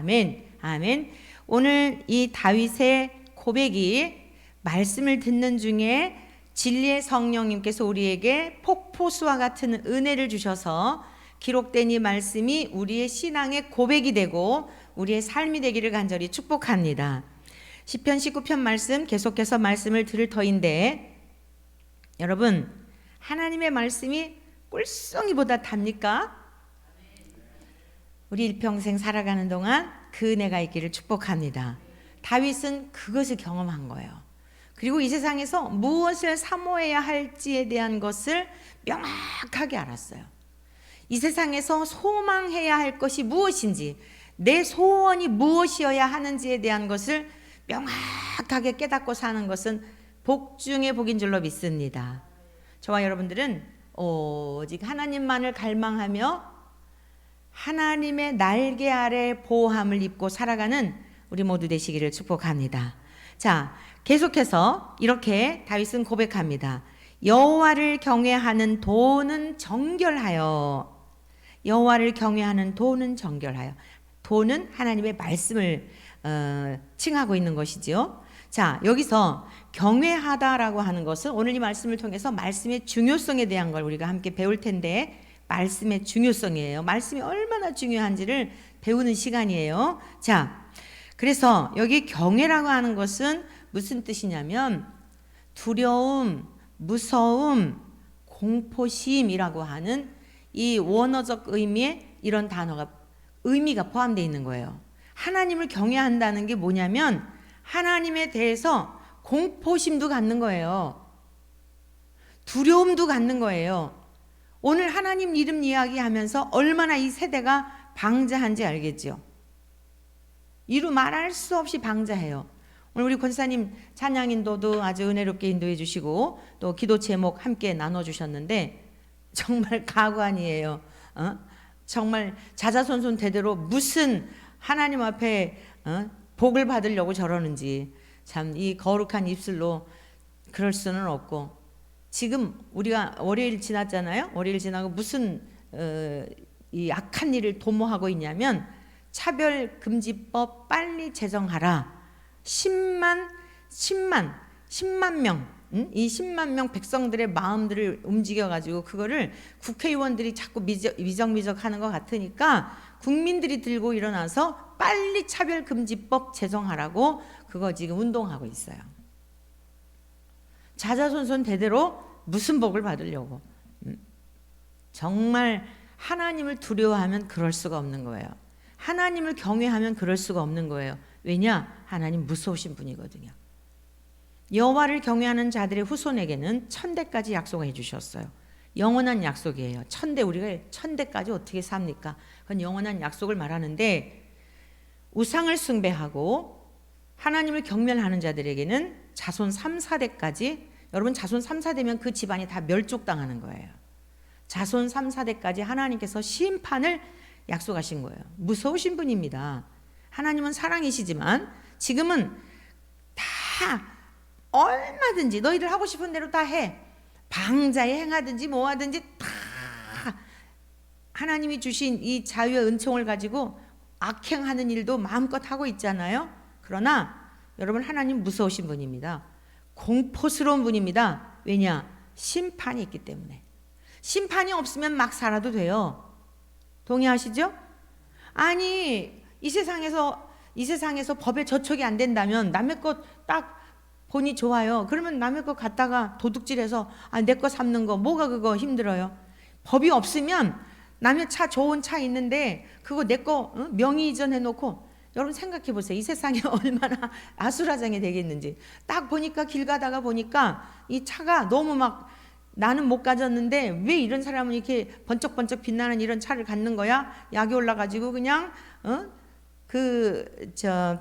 아멘. 아멘. 오늘 이 다윗의 고백이 말씀을 듣는 중에 진리의 성령님께서 우리에게 폭포수와 같은 은혜를 주셔서 기록된 이 말씀이 우리의 신앙의 고백이 되고 우리의 삶이 되기를 간절히 축복합니다. 시편 19편 말씀 계속해서 말씀을 들을 터인데, 여러분 하나님의 말씀이 꿀송이보다 답니까? 우리 일평생 살아가는 동안 그 은혜가 있기를 축복합니다. 다윗은 그것을 경험한 거예요. 그리고 이 세상에서 무엇을 사모해야 할지에 대한 것을 명확하게 알았어요. 이 세상에서 소망해야 할 것이 무엇인지, 내 소원이 무엇이어야 하는지에 대한 것을 명확하게 깨닫고 사는 것은 복 중의 복인 줄로 믿습니다. 저와 여러분들은 오직 하나님만을 갈망하며 하나님의 날개 아래 보호함을 입고 살아가는 우리 모두 되시기를 축복합니다. 자, 계속해서 이렇게 다윗은 고백합니다. 여호와를 경외하는 도는 정결하여. 여호와를 경외하는 도는 정결하여. 도는 하나님의 말씀을 칭하고 있는 것이지요. 자, 여기서 경외하다라고 하는 것은 오늘 이 말씀을 통해서 말씀의 중요성에 대한 걸 우리가 함께 배울 텐데, 말씀의 중요성이에요. 말씀이 얼마나 중요한지를 배우는 시간이에요. 자, 그래서 여기 경외라고 하는 것은 무슨 뜻이냐면 두려움, 무서움, 공포심이라고 하는 이 원어적 의미의 이런 단어가 의미가 포함되어 있는 거예요. 하나님을 경외한다는 게 뭐냐면 하나님에 대해서 공포심도 갖는 거예요. 두려움도 갖는 거예요. 오늘 하나님 이름 이야기하면서 얼마나 이 세대가 방자한지 알겠죠? 이루 말할 수 없이 방자해요. 오늘 우리 권사님 찬양 인도도 아주 은혜롭게 인도해 주시고 또 기도 제목 함께 나눠주셨는데 정말 가관이에요. 정말 자자손손 대대로 무슨 하나님 앞에 복을 받으려고 저러는지, 참 이 거룩한 입술로 그럴 수는 없고, 지금 우리가 월요일 지났잖아요. 월요일 지나고 무슨 이 악한 일을 도모하고 있냐면 차별금지법 빨리 제정하라. 10만 명, 이 10만 명 백성들의 마음들을 움직여가지고 그거를 국회의원들이 자꾸 미적미적 하는 것 같으니까 국민들이 들고 일어나서 빨리 차별금지법 제정하라고 그거 지금 운동하고 있어요. 자자손손 대대로 무슨 복을 받으려고. 정말 하나님을 두려워하면 그럴 수가 없는 거예요. 하나님을 경외하면 그럴 수가 없는 거예요. 왜냐? 하나님 무서우신 분이거든요. 여호와를 경외하는 자들의 후손에게는 천대까지 약속해 주셨어요. 영원한 약속이에요. 우리가 천대까지 어떻게 삽니까? 그건 영원한 약속을 말하는데, 우상을 숭배하고 하나님을 경멸하는 자들에게는 자손 3, 4대까지, 여러분 자손 3, 4대면 그 집안이 다 멸족당하는 거예요. 자손 3, 4대까지 하나님께서 심판을 약속하신 거예요. 무서우신 분입니다. 하나님은 사랑이시지만 지금은 다 얼마든지 너희들 하고 싶은 대로 다 해. 방자에 행하든지 뭐 하든지 다 하나님이 주신 이 자유의 은총을 가지고 악행하는 일도 마음껏 하고 있잖아요. 그러나 여러분 하나님 무서우신 분입니다. 공포스러운 분입니다. 왜냐? 심판이 있기 때문에. 심판이 없으면 막 살아도 돼요. 동의하시죠? 아니 이 세상에서 법에 저촉이 안 된다면 남의 것 딱 보니 좋아요. 그러면 남의 것 갖다가 도둑질해서 내 거 삼는 거 뭐가 그거 힘들어요. 법이 없으면 남의 차 좋은 차 있는데 그거 내 거 명의 이전해 놓고, 여러분 생각해 보세요. 이 세상에 얼마나 아수라장이 되겠는지. 딱 보니까 길 가다가 보니까 이 차가 너무 막 나는 못 가졌는데 왜 이런 사람은 이렇게 번쩍번쩍 빛나는 이런 차를 갖는 거야? 약이 올라가지고 그냥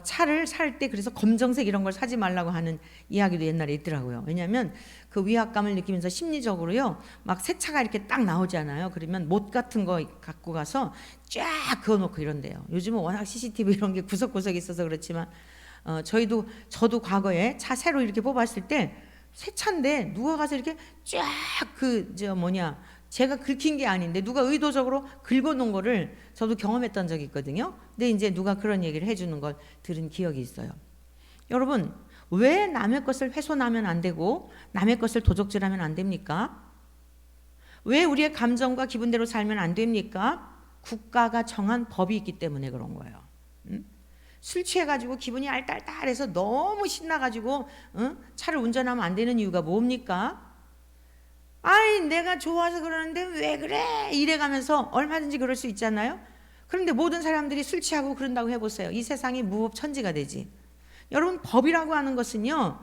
차를 살 때 그래서 검정색 이런 걸 사지 말라고 하는 이야기도 옛날에 있더라고요. 왜냐하면 그 위압감을 느끼면서 심리적으로요, 막 새 차가 이렇게 딱 나오잖아요. 그러면 못 같은 거 갖고 가서 쫙 그어놓고 이런대요. 요즘은 워낙 CCTV 이런 게 구석구석 있어서 그렇지만 저도 과거에 차 새로 이렇게 뽑았을 때 새 차인데 누가 가서 이렇게 쫙 제가 긁힌 게 아닌데 누가 의도적으로 긁어놓은 거를 저도 경험했던 적이 있거든요. 근데 이제 누가 그런 얘기를 해주는 걸 들은 기억이 있어요. 여러분, 왜 남의 것을 훼손하면 안 되고 남의 것을 도적질하면 안 됩니까? 왜 우리의 감정과 기분대로 살면 안 됩니까? 국가가 정한 법이 있기 때문에 그런 거예요. 술 취해가지고 기분이 알딸딸해서 너무 신나가지고 차를 운전하면 안 되는 이유가 뭡니까? 아이, 내가 좋아서 그러는데 왜 그래? 이래가면서 얼마든지 그럴 수 있잖아요. 그런데 모든 사람들이 술 취하고 그런다고 해보세요. 이 세상이 무법천지가 되지. 여러분, 법이라고 하는 것은요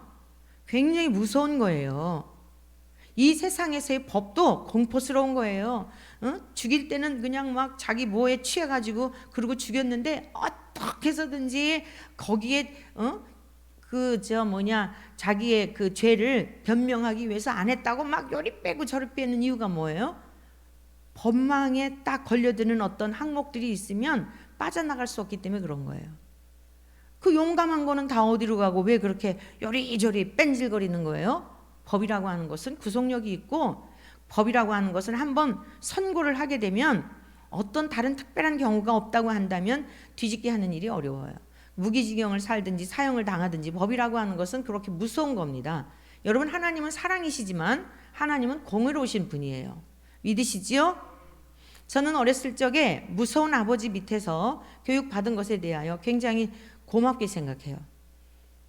굉장히 무서운 거예요. 이 세상에서의 법도 공포스러운 거예요. 죽일 때는 그냥 막 자기 뭐에 취해가지고 그러고 죽였는데 어떻게 해서든지 거기에 자기의 그 죄를 변명하기 위해서 안 했다고 막 요리 빼고 저리 빼는 이유가 뭐예요? 법망에 딱 걸려드는 어떤 항목들이 있으면 빠져나갈 수 없기 때문에 그런 거예요. 그 용감한 거는 다 어디로 가고 왜 그렇게 요리조리 뺀질거리는 거예요? 법이라고 하는 것은 구속력이 있고, 법이라고 하는 것은 한번 선고를 하게 되면 어떤 다른 특별한 경우가 없다고 한다면 뒤집게 하는 일이 어려워요. 무기징역을 살든지 사형을 당하든지 법이라고 하는 것은 그렇게 무서운 겁니다. 여러분, 하나님은 사랑이시지만 하나님은 공의로우신 분이에요. 믿으시지요? 저는 어렸을 적에 무서운 아버지 밑에서 교육받은 것에 대하여 굉장히 고맙게 생각해요.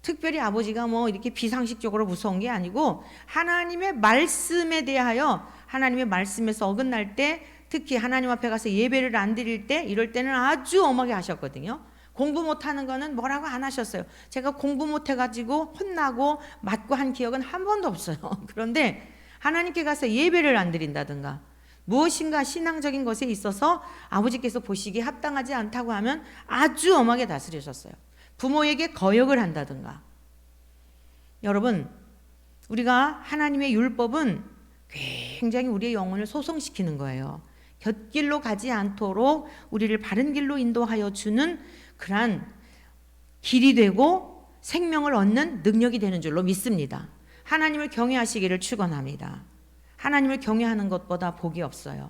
특별히 아버지가 뭐 이렇게 비상식적으로 무서운 게 아니고 하나님의 말씀에 대하여, 하나님의 말씀에서 어긋날 때, 특히 하나님 앞에 가서 예배를 안 드릴 때, 이럴 때는 아주 엄하게 하셨거든요. 공부 못하는 거는 뭐라고 안 하셨어요. 제가 공부 못해가지고 혼나고 맞고 한 기억은 한 번도 없어요. 그런데 하나님께 가서 예배를 안 드린다든가 무엇인가 신앙적인 것에 있어서 아버지께서 보시기에 합당하지 않다고 하면 아주 엄하게 다스리셨어요. 부모에게 거역을 한다든가. 여러분, 우리가 하나님의 율법은 굉장히 우리의 영혼을 소성시키는 거예요. 곁길로 가지 않도록 우리를 바른 길로 인도하여 주는 그러한 길이 되고 생명을 얻는 능력이 되는 줄로 믿습니다. 하나님을 경외하시기를 축원합니다. 하나님을 경외하는 것보다 복이 없어요.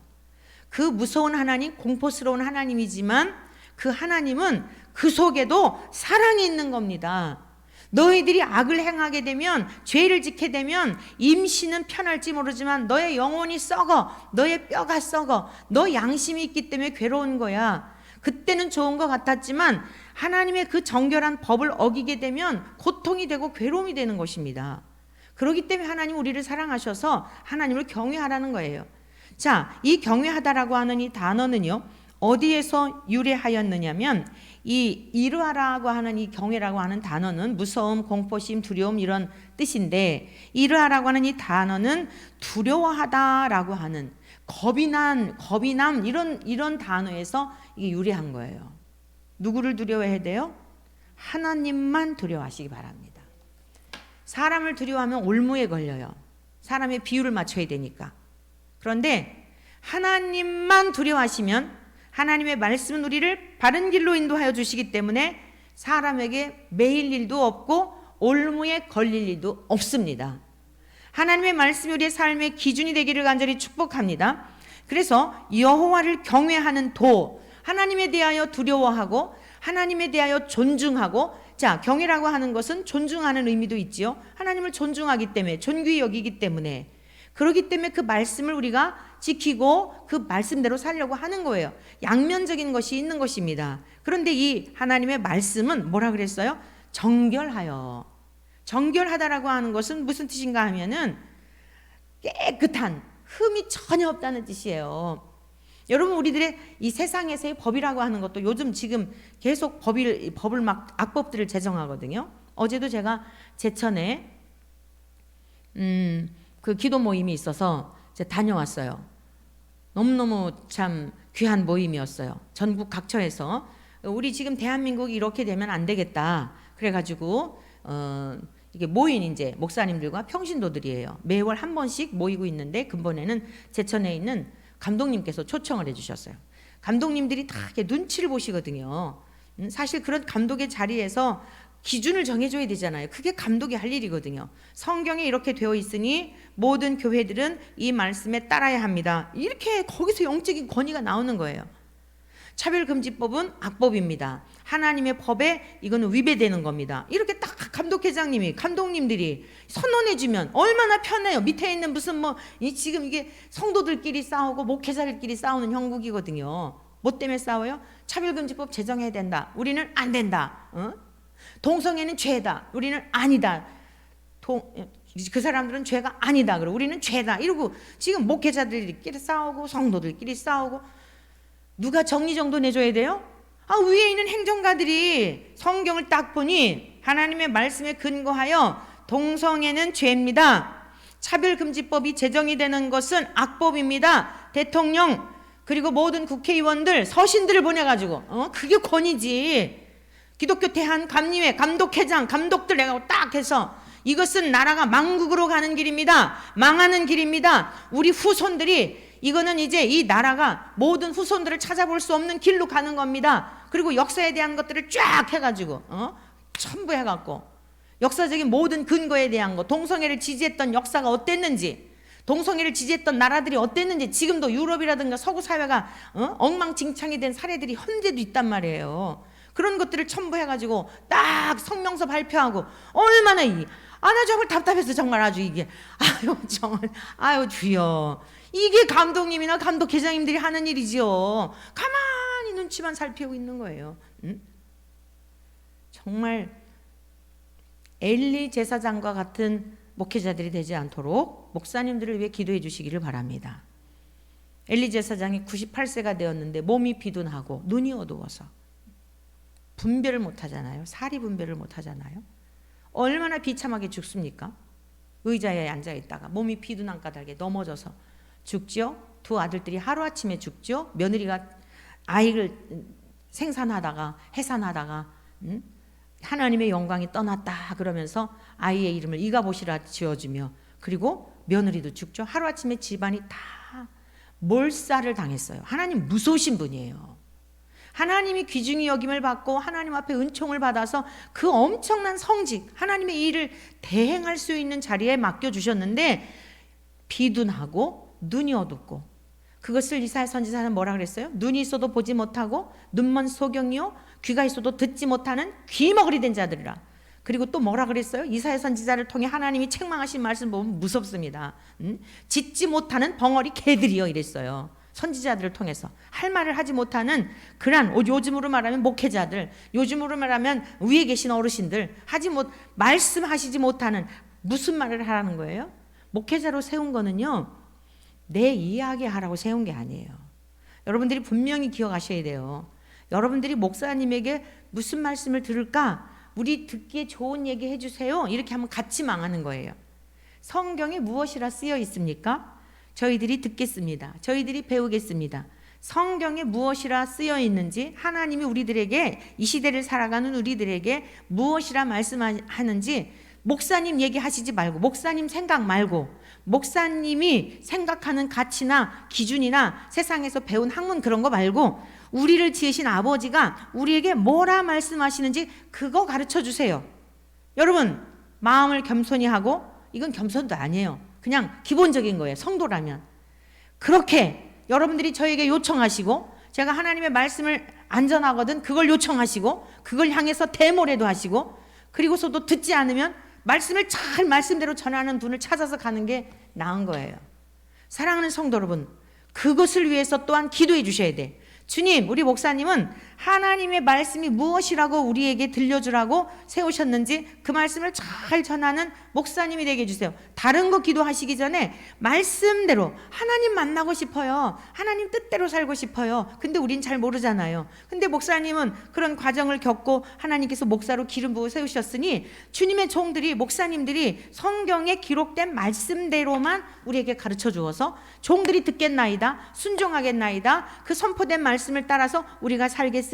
그 무서운 하나님, 공포스러운 하나님이지만 그 하나님은 그 속에도 사랑이 있는 겁니다. 너희들이 악을 행하게 되면, 죄를 짓게 되면 임신은 편할지 모르지만 너의 영혼이 썩어, 너의 뼈가 썩어, 너 양심이 있기 때문에 괴로운 거야. 그때는 좋은 것 같았지만 하나님의 그 정결한 법을 어기게 되면 고통이 되고 괴로움이 되는 것입니다. 그렇기 때문에 하나님 우리를 사랑하셔서 하나님을 경외하라는 거예요. 자, 이 경외하다라고 하는 이 단어는요 어디에서 유래하였느냐면, 이 이르하라고 하는 이 경외라고 하는 단어는 무서움, 공포심, 두려움 이런 뜻인데, 이르하라고 하는 이 단어는 두려워하다라고 하는 겁이남 이런 단어에서 이게 유래한 거예요. 누구를 두려워해야 돼요? 하나님만 두려워하시기 바랍니다. 사람을 두려워하면 올무에 걸려요. 사람의 비율을 맞춰야 되니까. 그런데 하나님만 두려워하시면, 하나님의 말씀은 우리를 바른 길로 인도하여 주시기 때문에 사람에게 매일 일도 없고 올무에 걸릴 일도 없습니다. 하나님의 말씀이 우리의 삶의 기준이 되기를 간절히 축복합니다. 그래서 여호와를 경외하는 도, 하나님에 대하여 두려워하고 하나님에 대하여 존중하고, 자, 경외라고 하는 것은 존중하는 의미도 있지요. 하나님을 존중하기 때문에, 존귀히 여기기 때문에, 그렇기 때문에 그 말씀을 우리가 지키고 그 말씀대로 살려고 하는 거예요. 양면적인 것이 있는 것입니다. 그런데 이 하나님의 말씀은 뭐라 그랬어요? 정결하여. 정결하다라고 하는 것은 무슨 뜻인가 하면은 깨끗한, 흠이 전혀 없다는 뜻이에요. 여러분, 우리들의 이 세상에서의 법이라고 하는 것도 요즘 지금 계속 법을 막 악법들을 제정하거든요. 어제도 제가 제천에 그 기도 모임이 있어서 다녀왔어요. 너무너무 참 귀한 모임이었어요. 전국 각처에서 우리 지금 대한민국이 이렇게 되면 안 되겠다. 그래가지고 이게 모인 이제 목사님들과 평신도들이에요. 매월 한 번씩 모이고 있는데, 근본에는 제천에 있는 감독님께서 초청을 해주셨어요. 감독님들이 다 이렇게 눈치를 보시거든요. 사실 그런 감독의 자리에서 기준을 정해줘야 되잖아요. 그게 감독이 할 일이거든요. 성경에 이렇게 되어 있으니 모든 교회들은 이 말씀에 따라야 합니다. 이렇게 거기서 영적인 권위가 나오는 거예요. 차별금지법은 악법입니다. 하나님의 법에 이거는 위배되는 겁니다. 이렇게 딱 감독회장님이, 감독님들이 선언해주면 얼마나 편해요. 밑에 있는 무슨 지금 이게 성도들끼리 싸우고 목회자들끼리 싸우는 형국이거든요. 뭐 때문에 싸워요? 차별금지법 제정해야 된다. 우리는 안 된다. 동성애는 죄다. 우리는 아니다. 그 사람들은 죄가 아니다. 그러고 우리는 죄다. 이러고 지금 목회자들끼리 싸우고 성도들끼리 싸우고 누가 정리정돈 해줘야 돼요? 위에 있는 행정가들이 성경을 딱 보니 하나님의 말씀에 근거하여 동성애는 죄입니다. 차별금지법이 제정이 되는 것은 악법입니다. 대통령 그리고 모든 국회의원들 서신들을 보내가지고 그게 권위지. 기독교 대한감리회 감독회장 감독들 내가 딱 해서 이것은 나라가 망국으로 가는 길입니다. 망하는 길입니다. 우리 후손들이 이거는 이제 이 나라가 모든 후손들을 찾아볼 수 없는 길로 가는 겁니다. 그리고 역사에 대한 것들을 쫙 해가지고 전부 해갖고 역사적인 모든 근거에 대한 거, 동성애를 지지했던 역사가 어땠는지, 동성애를 지지했던 나라들이 어땠는지, 지금도 유럽이라든가 서구 사회가 엉망진창이 된 사례들이 현재도 있단 말이에요. 그런 것들을 첨부해가지고 딱 성명서 발표하고 얼마나 나 정말 답답해서 정말 아주 이게 정말 주여, 이게 감독님이나 감독회장님들이 하는 일이지요. 가만히 눈치만 살피고 있는 거예요. 정말 엘리 제사장과 같은 목회자들이 되지 않도록 목사님들을 위해 기도해 주시기를 바랍니다. 엘리 제사장이 98세가 되었는데 몸이 비둔하고 눈이 어두워서 분별을 못하잖아요. 사리 분별을 못하잖아요. 얼마나 비참하게 죽습니까? 의자에 앉아있다가 몸이 비둔한 까닭에 넘어져서 죽죠. 두 아들들이 하루아침에 죽죠. 며느리가 아이를 생산하다가 해산하다가 하나님의 영광이 떠났다 그러면서 아이의 이름을 이가봇이라 지어주며, 그리고 며느리도 죽죠. 하루아침에 집안이 다 몰살을 당했어요. 하나님 무서우신 분이에요. 하나님이 귀중히 여김을 받고 하나님 앞에 은총을 받아서 그 엄청난 성직, 하나님의 일을 대행할 수 있는 자리에 맡겨주셨는데 비둔하고 눈이 어둡고, 그것을 이사야 선지자는 뭐라 그랬어요? 눈이 있어도 보지 못하고 눈먼 소경이요 귀가 있어도 듣지 못하는 귀머거리 된 자들이라. 그리고 또 뭐라 그랬어요? 이사야 선지자를 통해 하나님이 책망하신 말씀 보면 무섭습니다. 짖지 못하는 벙어리 개들이요 이랬어요. 선지자들을 통해서 할 말을 하지 못하는 그런, 요즘으로 말하면 목회자들, 요즘으로 말하면 위에 계신 어르신들, 말씀하시지 못하는, 무슨 말을 하라는 거예요? 목회자로 세운 거는요, 내 이야기 하라고 세운 게 아니에요. 여러분들이 분명히 기억하셔야 돼요. 여러분들이 목사님에게 무슨 말씀을 들을까? 우리 듣기에 좋은 얘기 해주세요. 이렇게 하면 같이 망하는 거예요. 성경에 무엇이라 쓰여 있습니까? 저희들이 듣겠습니다. 저희들이 배우겠습니다. 성경에 무엇이라 쓰여 있는지, 하나님이 우리들에게, 이 시대를 살아가는 우리들에게 무엇이라 말씀하는지 목사님 얘기하시지 말고, 목사님 생각 말고, 목사님이 생각하는 가치나 기준이나 세상에서 배운 학문 그런 거 말고 우리를 지으신 아버지가 우리에게 뭐라 말씀하시는지 그거 가르쳐 주세요. 여러분, 마음을 겸손히 하고, 이건 겸손도 아니에요. 그냥 기본적인 거예요. 성도라면. 그렇게 여러분들이 저에게 요청하시고, 제가 하나님의 말씀을 안전하거든 그걸 요청하시고, 그걸 향해서 대모래도 하시고, 그리고서도 듣지 않으면 말씀을 잘 말씀대로 전하는 분을 찾아서 가는 게 나은 거예요. 사랑하는 성도 여러분, 그것을 위해서 또한 기도해 주셔야 돼. 주님, 우리 목사님은 하나님의 말씀이 무엇이라고 우리에게 들려주라고 세우셨는지 그 말씀을 잘 전하는 목사님이 되게 해주세요. 다른 거 기도하시기 전에 말씀대로 하나님 만나고 싶어요. 하나님 뜻대로 살고 싶어요. 근데 우린 잘 모르잖아요. 근데 목사님은 그런 과정을 겪고 하나님께서 목사로 기름 부어 세우셨으니 주님의 종들이, 목사님들이 성경에 기록된 말씀대로만 우리에게 가르쳐 주어서 종들이 듣겠나이다, 순종하겠나이다, 그 선포된 말씀을 따라서 우리가 살겠으니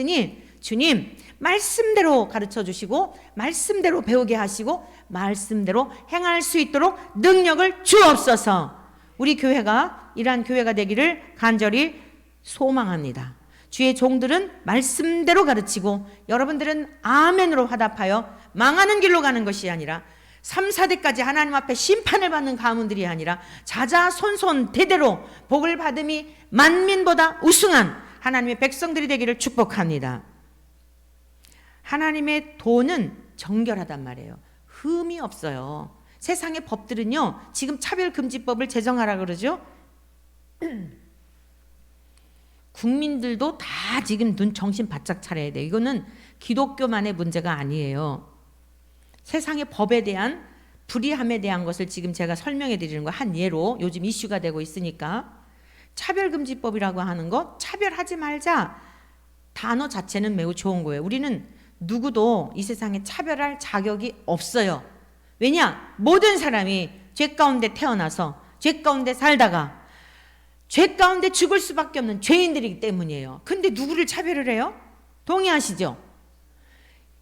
주님 말씀대로 가르쳐 주시고 말씀대로 배우게 하시고 말씀대로 행할 수 있도록 능력을 주옵소서. 우리 교회가 이러한 교회가 되기를 간절히 소망합니다. 주의 종들은 말씀대로 가르치고 여러분들은 아멘으로 화답하여 망하는 길로 가는 것이 아니라 3, 4대까지 하나님 앞에 심판을 받는 가문들이 아니라 자자손손 대대로 복을 받음이 만민보다 우승한 하나님의 백성들이 되기를 축복합니다. 하나님의 도는 정결하단 말이에요. 흠이 없어요. 세상의 법들은요, 지금 차별금지법을 제정하라 그러죠. 국민들도 다 지금 눈 정신 바짝 차려야 돼요. 이거는 기독교만의 문제가 아니에요. 세상의 법에 대한 불이함에 대한 것을 지금 제가 설명해 드리는 거 한 예로 요즘 이슈가 되고 있으니까, 차별금지법이라고 하는 것, 차별하지 말자 단어 자체는 매우 좋은 거예요. 우리는 누구도 이 세상에 차별할 자격이 없어요. 왜냐? 모든 사람이 죄 가운데 태어나서 죄 가운데 살다가 죄 가운데 죽을 수밖에 없는 죄인들이기 때문이에요. 근데 누구를 차별을 해요? 동의하시죠?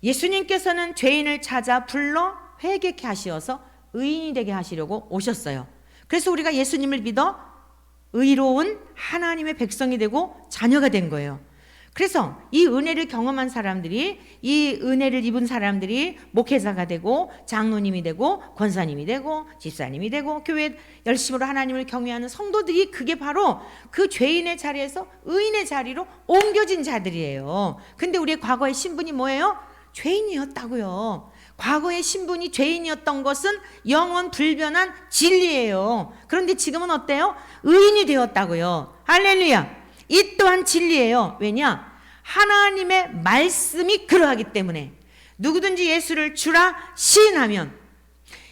예수님께서는 죄인을 찾아 불러 회개케 하시어서 의인이 되게 하시려고 오셨어요. 그래서 우리가 예수님을 믿어 의로운 하나님의 백성이 되고 자녀가 된 거예요. 그래서 이 은혜를 경험한 사람들이, 이 은혜를 입은 사람들이 목회자가 되고 장로님이 되고 권사님이 되고 집사님이 되고 교회 열심으로 하나님을 경외하는 성도들이, 그게 바로 그 죄인의 자리에서 의인의 자리로 옮겨진 자들이에요. 근데 우리의 과거의 신분이 뭐예요? 죄인이었다고요. 과거의 신분이 죄인이었던 것은 영원 불변한 진리예요. 그런데 지금은 어때요? 의인이 되었다고요. 할렐루야. 이 또한 진리예요. 왜냐? 하나님의 말씀이 그러하기 때문에 누구든지 예수를 주라 시인하면,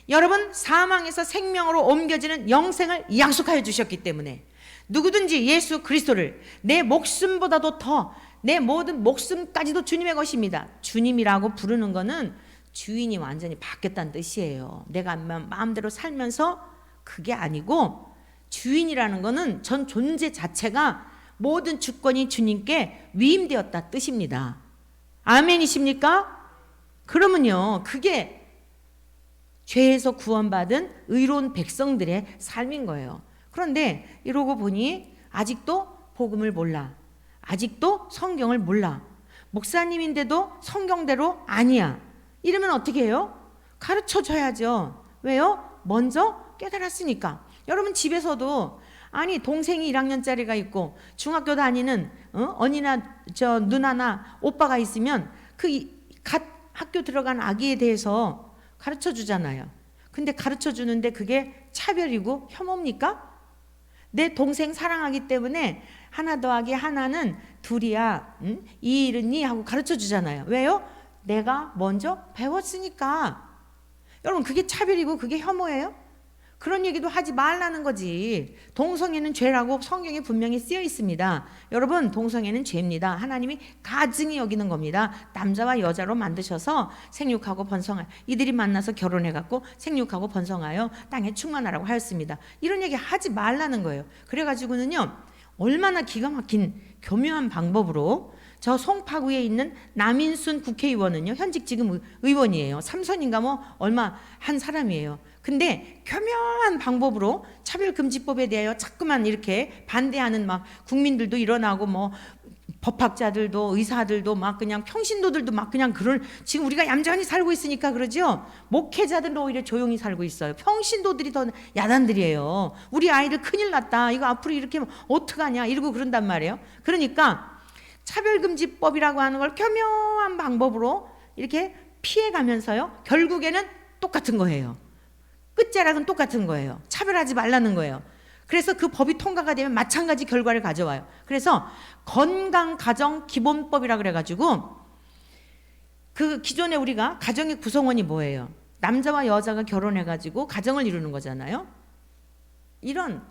여러분, 사망에서 생명으로 옮겨지는 영생을 약속하여 주셨기 때문에 누구든지 예수 그리스도를 내 목숨보다도 더, 내 모든 목숨까지도 주님의 것입니다. 주님이라고 부르는 거는 주인이 완전히 바뀌었다는 뜻이에요. 내가 마음대로 살면서 그게 아니고, 주인이라는 거는 전 존재 자체가 모든 주권이 주님께 위임되었다 뜻입니다. 아멘이십니까? 그러면요, 그게 죄에서 구원받은 의로운 백성들의 삶인 거예요. 그런데 이러고 보니 아직도 복음을 몰라. 아직도 성경을 몰라. 목사님인데도 성경대로 아니야. 이러면 어떻게 해요? 가르쳐 줘야죠. 왜요? 먼저 깨달았으니까. 여러분 집에서도, 아니 동생이 1학년짜리가 있고 중학교 다니는 언니나 누나나 오빠가 있으면 갓 학교 들어간 아기에 대해서 가르쳐 주잖아요. 근데 가르쳐 주는데 그게 차별이고 혐오입니까? 내 동생 사랑하기 때문에 하나 더하기 하나는 둘이야, 이 일은 이 하고 가르쳐 주잖아요. 왜요? 내가 먼저 배웠으니까. 여러분, 그게 차별이고 그게 혐오예요? 그런 얘기도 하지 말라는 거지. 동성애는 죄라고 성경에 분명히 쓰여 있습니다. 여러분, 동성애는 죄입니다. 하나님이 가증히 여기는 겁니다. 남자와 여자로 만드셔서 생육하고 번성하여, 이들이 만나서 결혼해갖고 생육하고 번성하여 땅에 충만하라고 하였습니다. 이런 얘기 하지 말라는 거예요. 그래가지고는요, 얼마나 기가 막힌 교묘한 방법으로, 저 송파구에 있는 남인순 국회의원은요, 현직 지금 의원이에요. 삼선인가 뭐 얼마 한 사람이에요. 근데 교묘한 방법으로 차별금지법에 대하여 자꾸만 이렇게 반대하는 막 국민들도 일어나고, 뭐 법학자들도 의사들도 막 그냥 평신도들도 막 그냥 지금 우리가 얌전히 살고 있으니까 그러죠. 목회자들은 오히려 조용히 살고 있어요. 평신도들이 더 야단들이에요. 우리 아이들 큰일 났다, 이거 앞으로 이렇게 하면 어떡하냐 이러고 그런단 말이에요. 그러니까 차별금지법이라고 하는 걸 교묘한 방법으로 이렇게 피해가면서요, 결국에는 똑같은 거예요. 끝자락은 똑같은 거예요. 차별하지 말라는 거예요. 그래서 그 법이 통과가 되면 마찬가지 결과를 가져와요. 그래서 건강가정기본법이라 그래가지고, 그 기존에 우리가 가정의 구성원이 뭐예요? 남자와 여자가 결혼해가지고 가정을 이루는 거잖아요. 이런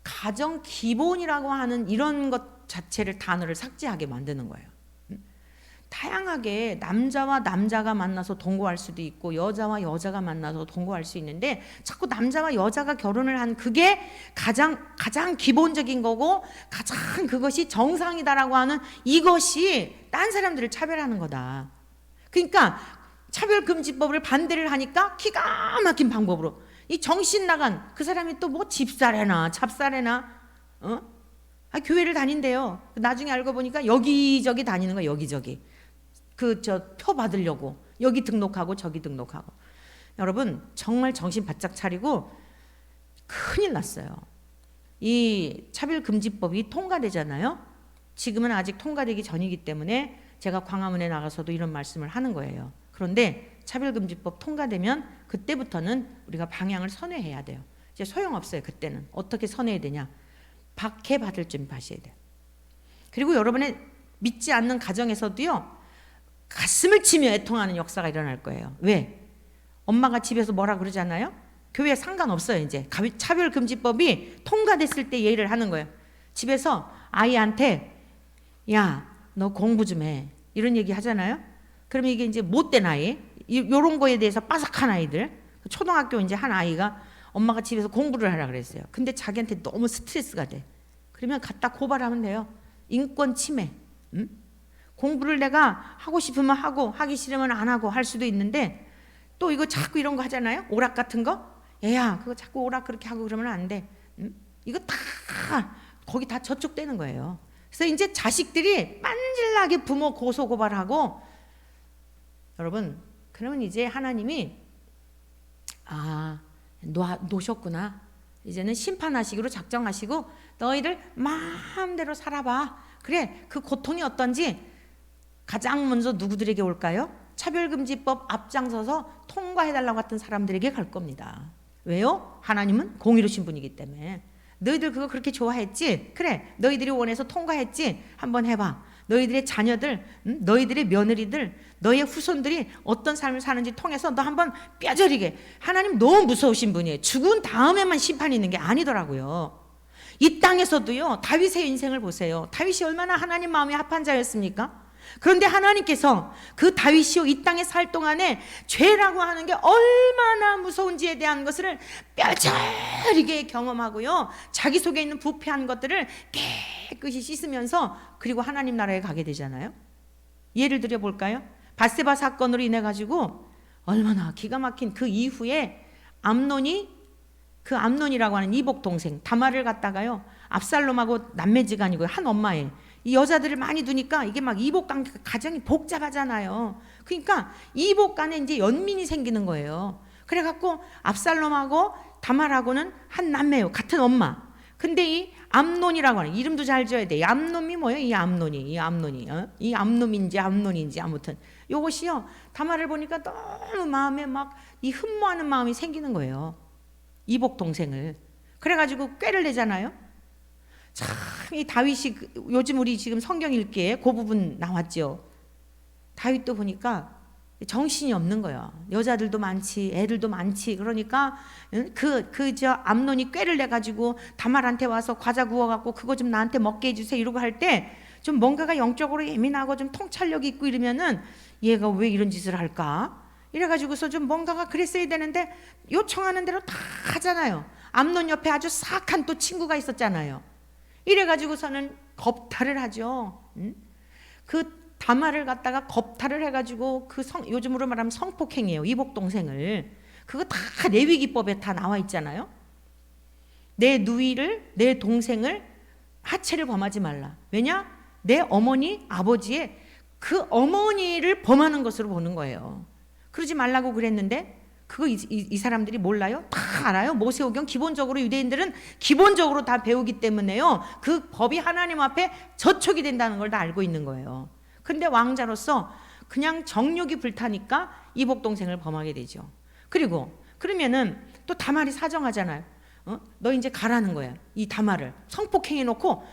가정기본이라고 하는 이런 것 자체를, 단어를 삭제하게 만드는 거예요. 다양하게 남자와 남자가 만나서 동거할 수도 있고 여자와 여자가 만나서 동거할 수 있는데, 자꾸 남자와 여자가 결혼을 한 그게 가장 기본적인 거고 가장 그것이 정상이다라고 하는, 이것이 딴 사람들을 차별하는 거다. 그러니까 차별금지법을 반대를 하니까 기가 막힌 방법으로 이 정신 나간 그 사람이 또 뭐 집사래나 잡사래나 교회를 다닌대요. 나중에 알고 보니까 여기저기 다니는 거예요. 여기저기. 표 받으려고 여기 등록하고 저기 등록하고. 여러분 정말 정신 바짝 차리고 큰일 났어요. 이 차별금지법이 통과되잖아요. 지금은 아직 통과되기 전이기 때문에 제가 광화문에 나가서도 이런 말씀을 하는 거예요. 그런데 차별금지법 통과되면 그때부터는 우리가 방향을 선회해야 돼요. 이제 소용없어요. 그때는 어떻게 선회해야 되냐, 박해받을 줄 아셔야 돼요. 그리고 여러분의 믿지 않는 가정에서도요, 가슴을 치며 애통하는 역사가 일어날 거예요. 왜? 엄마가 집에서 뭐라 그러잖아요. 교회에 상관없어요. 이제 차별금지법이 통과됐을 때 예의를 하는 거예요. 집에서 아이한테 야, 너 공부 좀 해, 이런 얘기 하잖아요. 그러면 이게 이제 못된 아이, 이런 거에 대해서 빠삭한 아이들, 초등학교 이제 한 아이가 엄마가 집에서 공부를 하라 그랬어요. 근데 자기한테 너무 스트레스가 돼. 그러면 갖다 고발하면 돼요. 인권 침해. 공부를 내가 하고 싶으면 하고 하기 싫으면 안 하고 할 수도 있는데, 또 이거 자꾸 이런 거 하잖아요. 오락 같은 거. 얘야, 그거 자꾸 오락 그렇게 하고 그러면 안 돼. 이거 다 거기 다 저촉되는 거예요. 그래서 이제 자식들이 빤질나게 부모 고소 고발하고, 여러분 그러면 이제 하나님이 놓으셨구나. 이제는 심판하시기로 작정하시고 너희들 마음대로 살아봐. 그래, 그 고통이 어떤지 가장 먼저 누구들에게 올까요? 차별금지법 앞장서서 통과해달라고 했던 사람들에게 갈 겁니다. 왜요? 하나님은 공의로우신 분이기 때문에. 너희들 그거 그렇게 좋아했지? 그래, 너희들이 원해서 통과했지? 한번 해봐. 너희들의 자녀들, 너희들의 며느리들, 너희의 후손들이 어떤 삶을 사는지 통해서 너 한번 뼈저리게. 하나님 너무 무서우신 분이에요. 죽은 다음에만 심판이 있는 게 아니더라고요. 이 땅에서도요, 다윗의 인생을 보세요. 다윗이 얼마나 하나님 마음에 합한 자였습니까? 그런데 하나님께서 그 다윗이요, 이 땅에 살 동안에 죄라고 하는 게 얼마나 무서운지에 대한 것을 뼈저리게 경험하고요, 자기 속에 있는 부패한 것들을 깨끗이 씻으면서 그리고 하나님 나라에 가게 되잖아요. 예를 들어 볼까요? 밧세바 사건으로 인해 가지고 얼마나 기가 막힌, 그 이후에 그 암논이라고 하는 이복 동생 다말을 갖다가요, 압살롬하고 남매지간이고 한 엄마의 이 여자들을 많이 두니까 이게 막 이복 관계가 가정이 복잡하잖아요. 그러니까 이복 간에 이제 연민이 생기는 거예요. 그래갖고 압살롬하고 다말하고는 한 남매요, 같은 엄마. 근데 이 암논이라고 하는, 이름도 잘 지어야 돼. 이 암놈이 뭐예요? 이 암논이 이 암놈인지 암논인지 아무튼 요것이요, 다말을 보니까 너무 마음에 막 이 흠모하는 마음이 생기는 거예요, 이복 동생을. 그래가지고 꾀를 내잖아요. 참, 이 다윗이 요즘 우리 지금 성경 읽기에 그 부분 나왔죠. 다윗도 보니까 정신이 없는 거예요. 여자들도 많지, 애들도 많지. 그러니까 암논이 꾀를 내 가지고 다말한테 와서 과자 구워 갖고 그거 좀 나한테 먹게 해주세요 이러고 할 때 좀 뭔가가 영적으로 예민하고 좀 통찰력이 있고 이러면은 얘가 왜 이런 짓을 할까? 이래가지고서 좀 뭔가가 그랬어야 되는데 요청하는 대로 다 하잖아요. 암논 옆에 아주 사악한 또 친구가 있었잖아요. 이래가지고서는 겁탈을 하죠. 그 다말을 갖다가 겁탈을 해가지고 요즘으로 말하면 성폭행이에요. 이복 동생을. 그거 다 레위기법에 다 나와 있잖아요. 내 누이를, 내 동생을 하체를 범하지 말라. 왜냐? 내 어머니, 아버지의 그 어머니를 범하는 것으로 보는 거예요. 그러지 말라고 그랬는데 그거 이 사람들이 몰라요? 다 알아요. 모세오경 기본적으로 유대인들은 기본적으로 다 배우기 때문에요, 그 법이 하나님 앞에 저촉이 된다는 걸 다 알고 있는 거예요. 근데 왕자로서 그냥 정욕이 불타니까 이복 동생을 범하게 되죠. 그리고 그러면은 또 다말이 사정하잖아요. 너 이제 가라는 거야. 이 다말을 성폭행해 놓고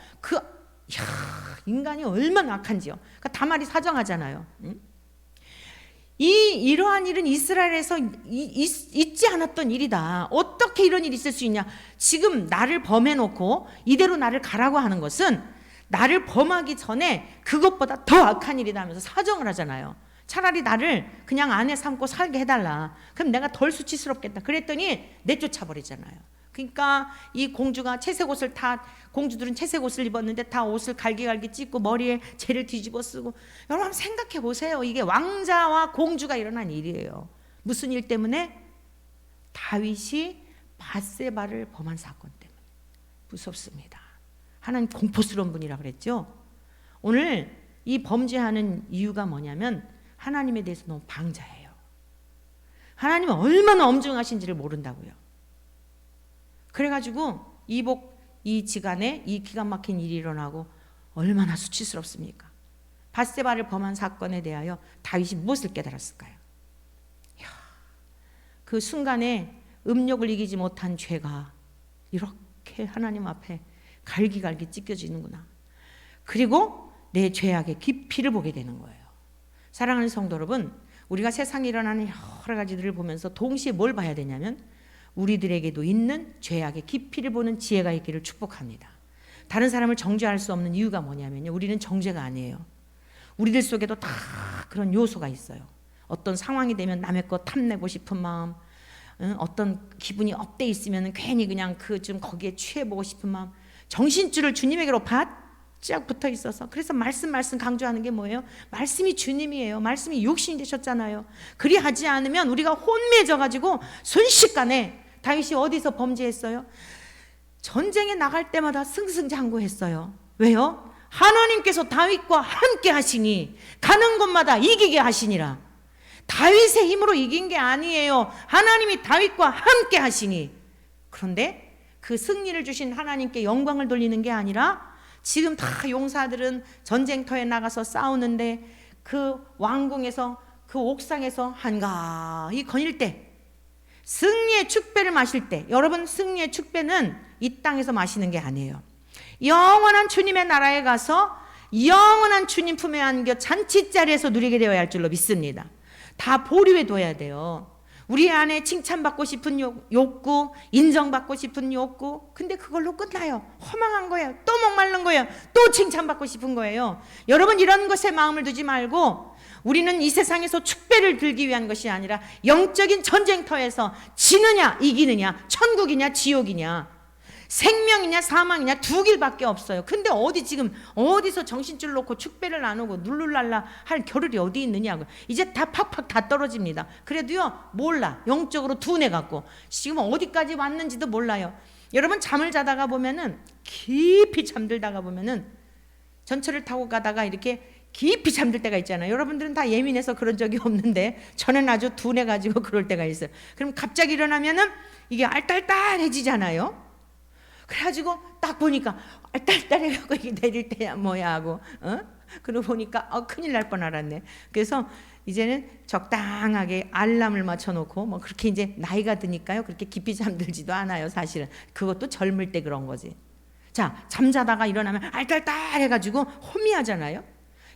인간이 얼마나 악한지요. 그러니까 다말이 사정하잖아요. 이러한 일은 이스라엘에서 있지 않았던 일이다. 어떻게 이런 일이 있을 수 있냐? 지금 나를 범해놓고 이대로 나를 가라고 하는 것은 나를 범하기 전에 그것보다 더 악한 일이다 하면서 사정을 하잖아요. 차라리 나를 그냥 아내 삼고 살게 해달라. 그럼 내가 덜 수치스럽겠다. 그랬더니 내쫓아버리잖아요. 그러니까 이 공주가 채색 옷을 공주들은 채색 옷을 입었는데 다 옷을 갈기갈기 찢고 머리에 재를 뒤집어 쓰고. 여러분 생각해 보세요. 이게 왕자와 공주가 일어난 일이에요. 무슨 일 때문에? 다윗이 밧세바를 범한 사건 때문에. 무섭습니다. 하나님 공포스러운 분이라 그랬죠. 오늘 이 범죄하는 이유가 뭐냐면 하나님에 대해서 너무 방자해요. 하나님은 얼마나 엄중하신지를 모른다고요. 그래가지고 이 지간에 이 기가 막힌 일이 일어나고 얼마나 수치스럽습니까? 밧세바를 범한 사건에 대하여 다윗이 무엇을 깨달았을까요? 그 순간에 음욕을 이기지 못한 죄가 이렇게 하나님 앞에 갈기갈기 찢겨지는구나. 그리고 내 죄악의 깊이를 보게 되는 거예요. 사랑하는 성도 여러분, 우리가 세상에 일어나는 여러 가지들을 보면서 동시에 뭘 봐야 되냐면 우리들에게도 있는 죄악의 깊이를 보는 지혜가 있기를 축복합니다. 다른 사람을 정죄할 수 없는 이유가 뭐냐면요, 우리는 정죄가 아니에요. 우리들 속에도 다 그런 요소가 있어요. 어떤 상황이 되면 남의 것 탐내고 싶은 마음, 어떤 기분이 업돼 있으면 괜히 그냥 좀 거기에 취해보고 싶은 마음, 정신줄을 주님에게로 바짝 붙어 있어서, 그래서 말씀 강조하는 게 뭐예요? 말씀이 주님이에요. 말씀이 육신이 되셨잖아요. 그리하지 않으면 우리가 혼미해져가지고 순식간에, 다윗이 어디서 범죄했어요? 전쟁에 나갈 때마다 승승장구했어요. 왜요? 하나님께서 다윗과 함께 하시니 가는 곳마다 이기게 하시니라. 다윗의 힘으로 이긴 게 아니에요. 하나님이 다윗과 함께 하시니. 그런데 그 승리를 주신 하나님께 영광을 돌리는 게 아니라 지금 다 용사들은 전쟁터에 나가서 싸우는데 그 왕궁에서, 그 옥상에서 한가히 거닐 때, 승리의 축배를 마실 때, 여러분, 승리의 축배는 이 땅에서 마시는 게 아니에요. 영원한 주님의 나라에 가서 영원한 주님 품에 안겨 잔치자리에서 누리게 되어야 할 줄로 믿습니다. 다 보류해 둬야 돼요. 우리 안에 칭찬받고 싶은 욕구, 인정받고 싶은 욕구, 근데 그걸로 끝나요. 허망한 거예요. 또 목마른 거예요. 또 칭찬받고 싶은 거예요. 여러분, 이런 것에 마음을 두지 말고 우리는 이 세상에서 축배를 들기 위한 것이 아니라 영적인 전쟁터에서 지느냐 이기느냐, 천국이냐 지옥이냐, 생명이냐 사망이냐 두 길밖에 없어요. 근데 어디서 정신줄 놓고 축배를 나누고 룰루랄라 할 겨를이 어디 있느냐고. 이제 다 팍팍 다 떨어집니다. 그래도요, 몰라. 영적으로 둔해갖고 지금 어디까지 왔는지도 몰라요. 여러분, 잠을 자다가 보면은, 깊이 잠들다가 보면은, 전철을 타고 가다가 이렇게 깊이 잠들 때가 있잖아요. 여러분들은 다 예민해서 그런 적이 없는데 저는 아주 둔해가지고 그럴 때가 있어요. 그럼 갑자기 일어나면은 이게 알딸딸해지잖아요. 그래가지고 딱 보니까 알딸딸해갖고 이게 내릴 때야 뭐야 하고, 그러고 보니까 큰일 날 뻔 알았네. 그래서 이제는 적당하게 알람을 맞춰놓고, 뭐 그렇게 이제 나이가 드니까요, 그렇게 깊이 잠들지도 않아요. 사실은 그것도 젊을 때 그런 거지. 자, 잠자다가 일어나면 알딸딸해가지고 혼미하잖아요.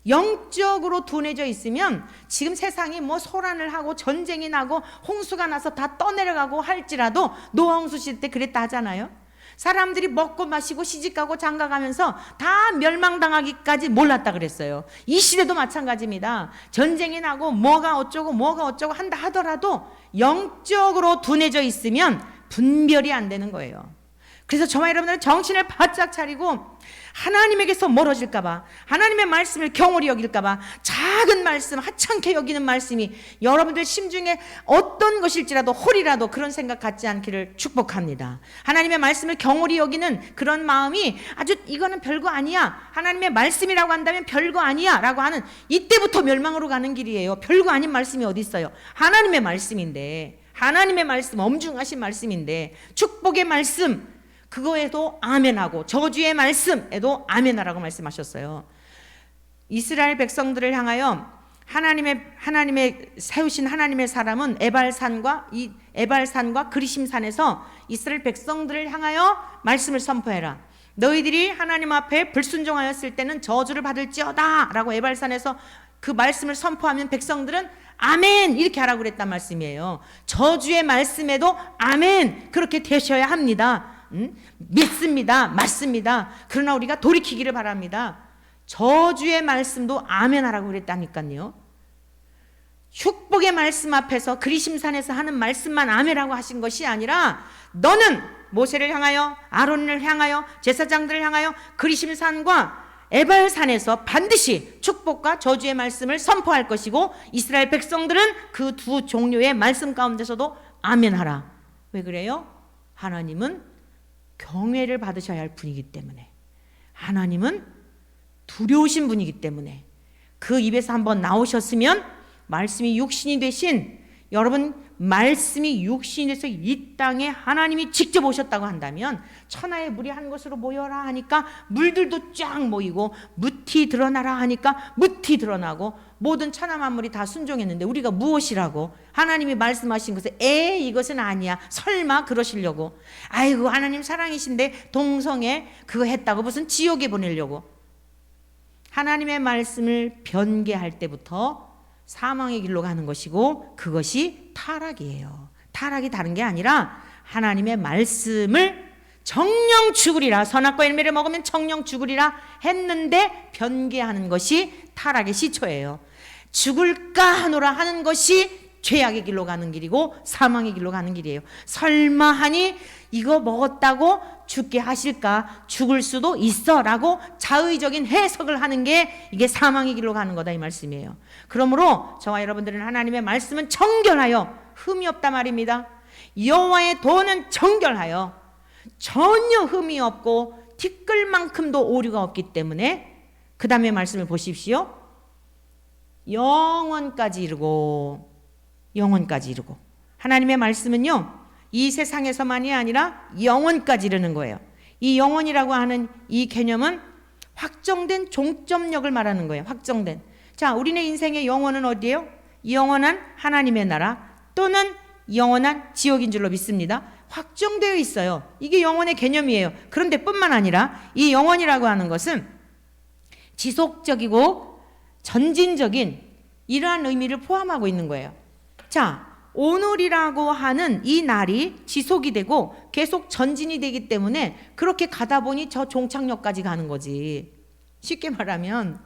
영적으로 둔해져 있으면 지금 세상이 뭐 소란을 하고 전쟁이 나고 홍수가 나서 다 떠내려가고 할지라도, 노아 홍수 시대 때 그랬다 하잖아요. 사람들이 먹고 마시고 시집가고 장가가면서 다 멸망당하기까지 몰랐다 그랬어요. 이 시대도 마찬가지입니다. 전쟁이 나고 뭐가 어쩌고 한다 하더라도 영적으로 둔해져 있으면 분별이 안 되는 거예요. 그래서 저와 여러분들은 정신을 바짝 차리고 하나님에게서 멀어질까봐, 하나님의 말씀을 경홀히 여길까봐, 작은 말씀, 하찮게 여기는 말씀이 여러분들 심중에 어떤 것일지라도 홀이라도 그런 생각 갖지 않기를 축복합니다. 하나님의 말씀을 경홀히 여기는 그런 마음이 아주 이거는 별거 아니야, 하나님의 말씀이라고 한다면 별거 아니야 라고 하는, 이때부터 멸망으로 가는 길이에요. 별거 아닌 말씀이 어디 있어요? 하나님의 말씀인데, 하나님의 말씀, 엄중하신 말씀인데, 축복의 말씀, 그거에도 아멘하고 저주의 말씀에도 아멘하라고 말씀하셨어요. 이스라엘 백성들을 향하여 하나님의 세우신 하나님의 사람은 에발산과 그리심산에서 이스라엘 백성들을 향하여 말씀을 선포해라. 너희들이 하나님 앞에 불순종하였을 때는 저주를 받을지어다 라고 에발산에서 그 말씀을 선포하면 백성들은 아멘 이렇게 하라고 그랬단 말씀이에요. 저주의 말씀에도 아멘 그렇게 되셔야 합니다. 믿습니다. 맞습니다. 그러나 우리가 돌이키기를 바랍니다. 저주의 말씀도 아멘 하라고 그랬다니까요. 축복의 말씀 앞에서 그리심산에서 하는 말씀만 아멘하고 하신 것이 아니라, 너는 모세를 향하여, 아론을 향하여, 제사장들을 향하여 그리심산과 에발산에서 반드시 축복과 저주의 말씀을 선포할 것이고, 이스라엘 백성들은 그 두 종류의 말씀 가운데서도 아멘하라. 왜 그래요? 하나님은 경외를 받으셔야 할 분이기 때문에, 하나님은 두려우신 분이기 때문에 그 입에서 한번 나오셨으면 말씀이 육신이 되신, 여러분 말씀이 육신이 돼서 이 땅에 하나님이 직접 오셨다고 한다면 천하의 물이 한 곳으로 모여라 하니까 물들도 쫙 모이고, 무티 드러나라 하니까 무티 드러나고, 모든 천하 만물이 다 순종했는데 우리가 무엇이라고? 하나님이 말씀하신 것에 이것은 아니야, 설마 그러시려고? 아이고 하나님 사랑이신데 동성애 그거 했다고 무슨 지옥에 보내려고? 하나님의 말씀을 변개할 때부터 사망의 길로 가는 것이고, 그것이 타락이에요. 타락이 다른 게 아니라 하나님의 말씀을 정령 죽으리라, 선악과 열매를 먹으면 정령 죽으리라 했는데 변개하는 것이 타락의 시초예요. 죽을까 하노라 하는 것이 죄악의 길로 가는 길이고 사망의 길로 가는 길이에요. 설마 하니 이거 먹었다고 죽게 하실까? 죽을 수도 있어 라고 자의적인 해석을 하는 게 이게 사망의 길로 가는 거다 이 말씀이에요. 그러므로 저와 여러분들은 하나님의 말씀은 정결하여 흠이 없다 말입니다. 여호와의 도는 정결하여 전혀 흠이 없고 티끌만큼도 오류가 없기 때문에, 그 다음에 말씀을 보십시오. 영원까지 이르고, 영원까지 이르고. 하나님의 말씀은요 이 세상에서만이 아니라 영원까지 이르는 거예요. 이 영원이라고 하는 이 개념은 확정된 종점력을 말하는 거예요. 확정된. 자, 우리네 인생의 영원은 어디예요? 영원한 하나님의 나라 또는 영원한 지옥인 줄로 믿습니다. 확정되어 있어요. 이게 영원의 개념이에요. 그런데 뿐만 아니라 이 영원이라고 하는 것은 지속적이고 전진적인 이러한 의미를 포함하고 있는 거예요. 자, 오늘이라고 하는 이 날이 지속이 되고 계속 전진이 되기 때문에 그렇게 가다 보니 저 종착역까지 가는 거지. 쉽게 말하면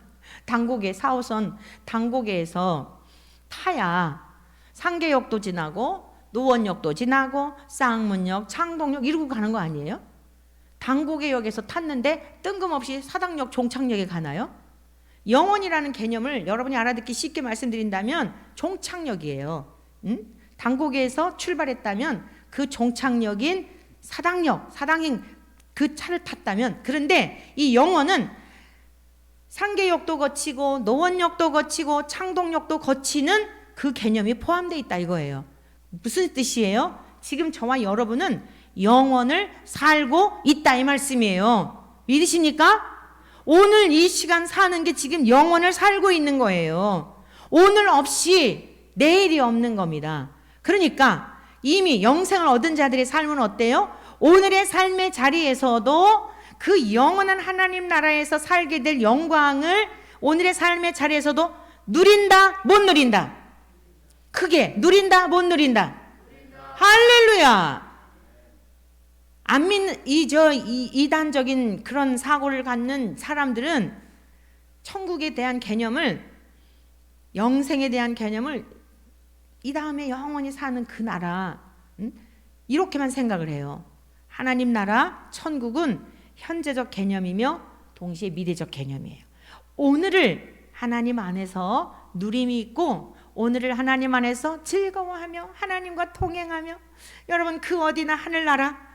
당고개 4호선 당고개에서 타야 상계역도 지나고 노원역도 지나고 쌍문역, 창동역 이러고 가는 거 아니에요? 당고개역에서 탔는데 뜬금없이 사당역 종착역에 가나요? 영원이라는 개념을 여러분이 알아듣기 쉽게 말씀드린다면 종착역이에요. 당고개에서 출발했다면 그 종착역인 사당행 그 차를 탔다면, 그런데 이 영원은 상계역도 거치고 노원역도 거치고 창동역도 거치는 그 개념이 포함되어 있다 이거예요. 무슨 뜻이에요? 지금 저와 여러분은 영원을 살고 있다 이 말씀이에요. 믿으십니까? 오늘 이 시간 사는 게 지금 영원을 살고 있는 거예요. 오늘 없이 내일이 없는 겁니다. 그러니까 이미 영생을 얻은 자들의 삶은 어때요? 오늘의 삶의 자리에서도 그 영원한 하나님 나라에서 살게 될 영광을 오늘의 삶의 자리에서도 누린다, 못 누린다? 크게 누린다, 못 누린다? 할렐루야! 안 믿는 이단적인 그런 사고를 갖는 사람들은 천국에 대한 개념을, 영생에 대한 개념을 이 다음에 영원히 사는 그 나라, 이렇게만 생각을 해요. 하나님 나라, 천국은 현재적 개념이며 동시에 미래적 개념이에요. 오늘을 하나님 안에서 누림이 있고 오늘을 하나님 안에서 즐거워하며 하나님과 동행하며, 여러분 그 어디나 하늘나라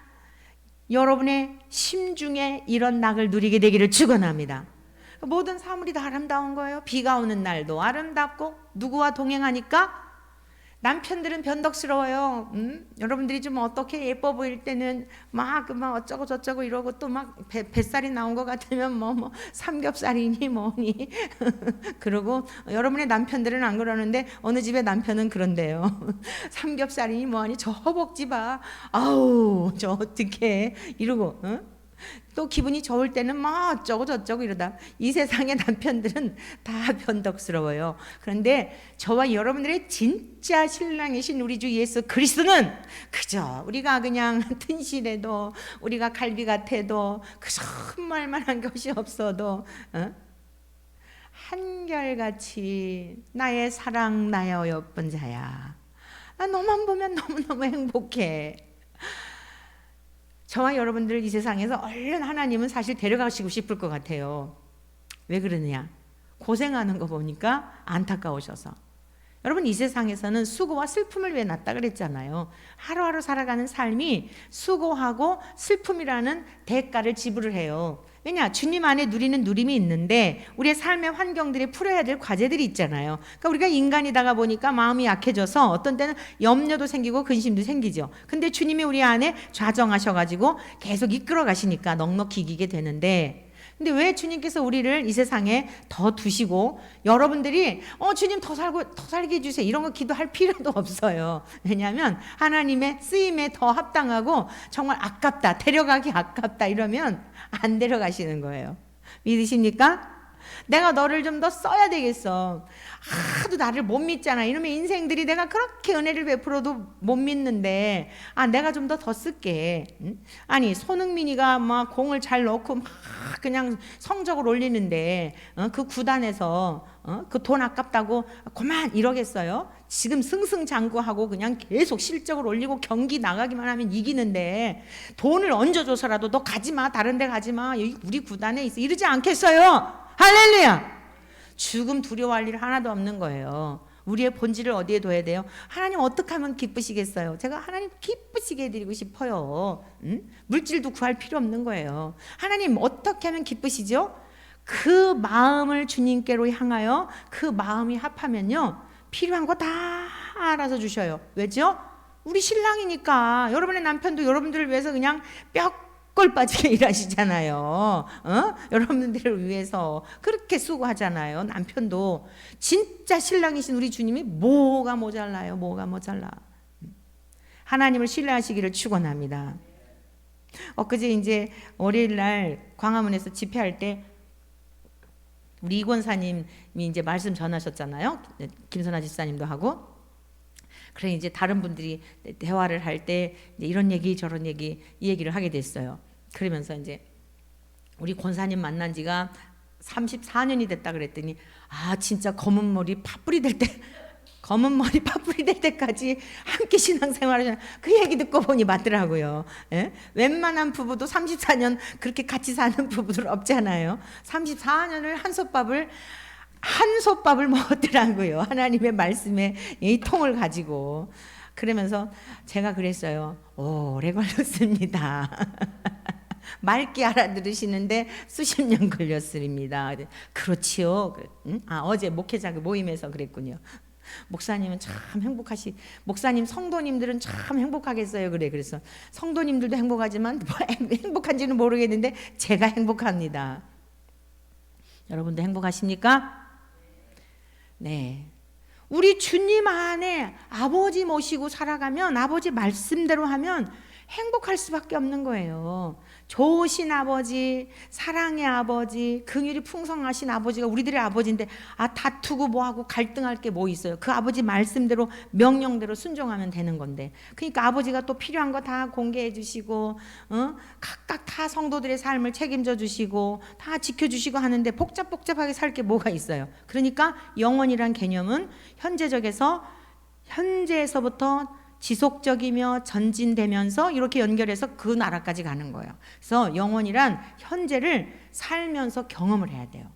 여러분의 심중에 이런 낙을 누리게 되기를 축원합니다. 모든 사물이 다 아름다운 거예요. 비가 오는 날도 아름답고, 누구와 동행하니까 남편들은 변덕스러워요. 여러분들이 좀 어떻게 예뻐 보일 때는 막 어쩌고 저쩌고 이러고, 또 막 뱃살이 나온 것 같으면 뭐 삼겹살이니 뭐니 그러고, 여러분의 남편들은 안 그러는데 어느 집의 남편은 그런데요. 삼겹살이니 뭐니, 저 허벅지 봐, 아우 저 어떡해 이러고, 또 기분이 좋을 때는 막 어쩌고 저쩌고 이러다. 이 세상의 남편들은 다 변덕스러워요. 그런데 저와 여러분들의 진짜 신랑이신 우리 주 예수 그리스도는 그저 우리가 그냥 튼실해도, 우리가 갈비 같아도, 그저 흠말만한 것이 없어도 한결같이 나의 사랑, 나의 어여쁜 자야, 너만 보면 너무너무 행복해. 저와 여러분들 이 세상에서 얼른 하나님은 사실 데려가시고 싶을 것 같아요. 왜 그러느냐? 고생하는 거 보니까 안타까우셔서. 여러분 이 세상에서는 수고와 슬픔을 왜 놨다 그랬잖아요. 하루하루 살아가는 삶이 수고하고 슬픔이라는 대가를 지불을 해요. 왜냐? 주님 안에 누리는 누림이 있는데 우리의 삶의 환경들이 풀어야 될 과제들이 있잖아요. 그러니까 우리가 인간이다가 보니까 마음이 약해져서 어떤 때는 염려도 생기고 근심도 생기죠. 근데 주님이 우리 안에 좌정하셔가지고 계속 이끌어 가시니까 넉넉히 이기게 되는데, 근데 왜 주님께서 우리를 이 세상에 더 두시고 여러분들이 주님 더 살게 해주세요 이런 거 기도할 필요도 없어요. 왜냐하면 하나님의 쓰임에 더 합당하고 정말 아깝다, 데려가기 아깝다 이러면 안 데려가시는 거예요. 믿으십니까? 내가 너를 좀 더 써야 되겠어. 하도 나를 못 믿잖아. 이놈의 인생들이 내가 그렇게 은혜를 베풀어도 못 믿는데, 내가 좀 더 쓸게. 아니, 손흥민이가 막 공을 잘 넣고 막 그냥 성적을 올리는데, 그 구단에서 그 돈 아깝다고 그만 이러겠어요? 지금 승승장구하고 그냥 계속 실적을 올리고 경기 나가기만 하면 이기는데 돈을 얹어줘서라도 너 가지마, 다른 데 가지마, 여기 우리 구단에 있어 이러지 않겠어요? 할렐루야. 죽음 두려워할 일 하나도 없는 거예요. 우리의 본질을 어디에 둬야 돼요? 하나님 어떻게 하면 기쁘시겠어요? 제가 하나님 기쁘시게 해드리고 싶어요. 물질도 구할 필요 없는 거예요. 하나님 어떻게 하면 기쁘시죠? 그 마음을 주님께로 향하여 그 마음이 합하면요, 필요한 거 다 알아서 주셔요. 왜죠? 우리 신랑이니까. 여러분의 남편도 여러분들을 위해서 그냥 꿀 빠지게 일하시잖아요. 여러분들을 위해서 그렇게 수고하잖아요. 남편도. 진짜 신랑이신 우리 주님이 뭐가 모자라요? 뭐가 모자라. 하나님을 신뢰하시기를 축원합니다. 엊그제 이제 월요일날 광화문에서 집회할 때 우리 이권사님이 이제 말씀 전하셨잖아요. 김선아 집사님도 하고. 그래 이제 다른 분들이 대화를 할 때 이런 얘기 저런 얘기 이 얘기를 하게 됐어요. 그러면서 이제 우리 권사님 만난 지가 34년이 됐다 그랬더니 진짜 검은 머리 파뿌리 될 때까지 함께 신앙생활을 그 얘기 듣고 보니 맞더라고요. 예? 웬만한 부부도 34년 그렇게 같이 사는 부부들 없잖아요. 34년을 한 솥밥을 먹었더라고요. 하나님의 말씀에 이 통을 가지고. 그러면서 제가 그랬어요. 오래 걸렸습니다. 맑게 알아들으시는데 수십 년 걸렸습니다. 그렇지요. 어제 목회자 모임에서 그랬군요. 목사님은 참 목사님 성도님들은 참 행복하겠어요. 그래서 성도님들도 행복하지만 행복한지는 모르겠는데 제가 행복합니다. 여러분도 행복하십니까? 네. 우리 주님 안에 아버지 모시고 살아가면, 아버지 말씀대로 하면 행복할 수밖에 없는 거예요. 좋으신 아버지, 사랑의 아버지, 긍휼이 풍성하신 아버지가 우리들의 아버지인데 다투고 뭐하고 갈등할 게 뭐 있어요? 그 아버지 말씀대로 명령대로 순종하면 되는 건데. 그러니까 아버지가 또 필요한 거 다 공개해 주시고 각각 다 성도들의 삶을 책임져 주시고 다 지켜주시고 하는데 복잡하게 살 게 뭐가 있어요? 그러니까 영원이란 개념은 현재에서부터 지속적이며 전진되면서 이렇게 연결해서 그 나라까지 가는 거예요. 그래서 영원이란 현재를 살면서 경험을 해야 돼요.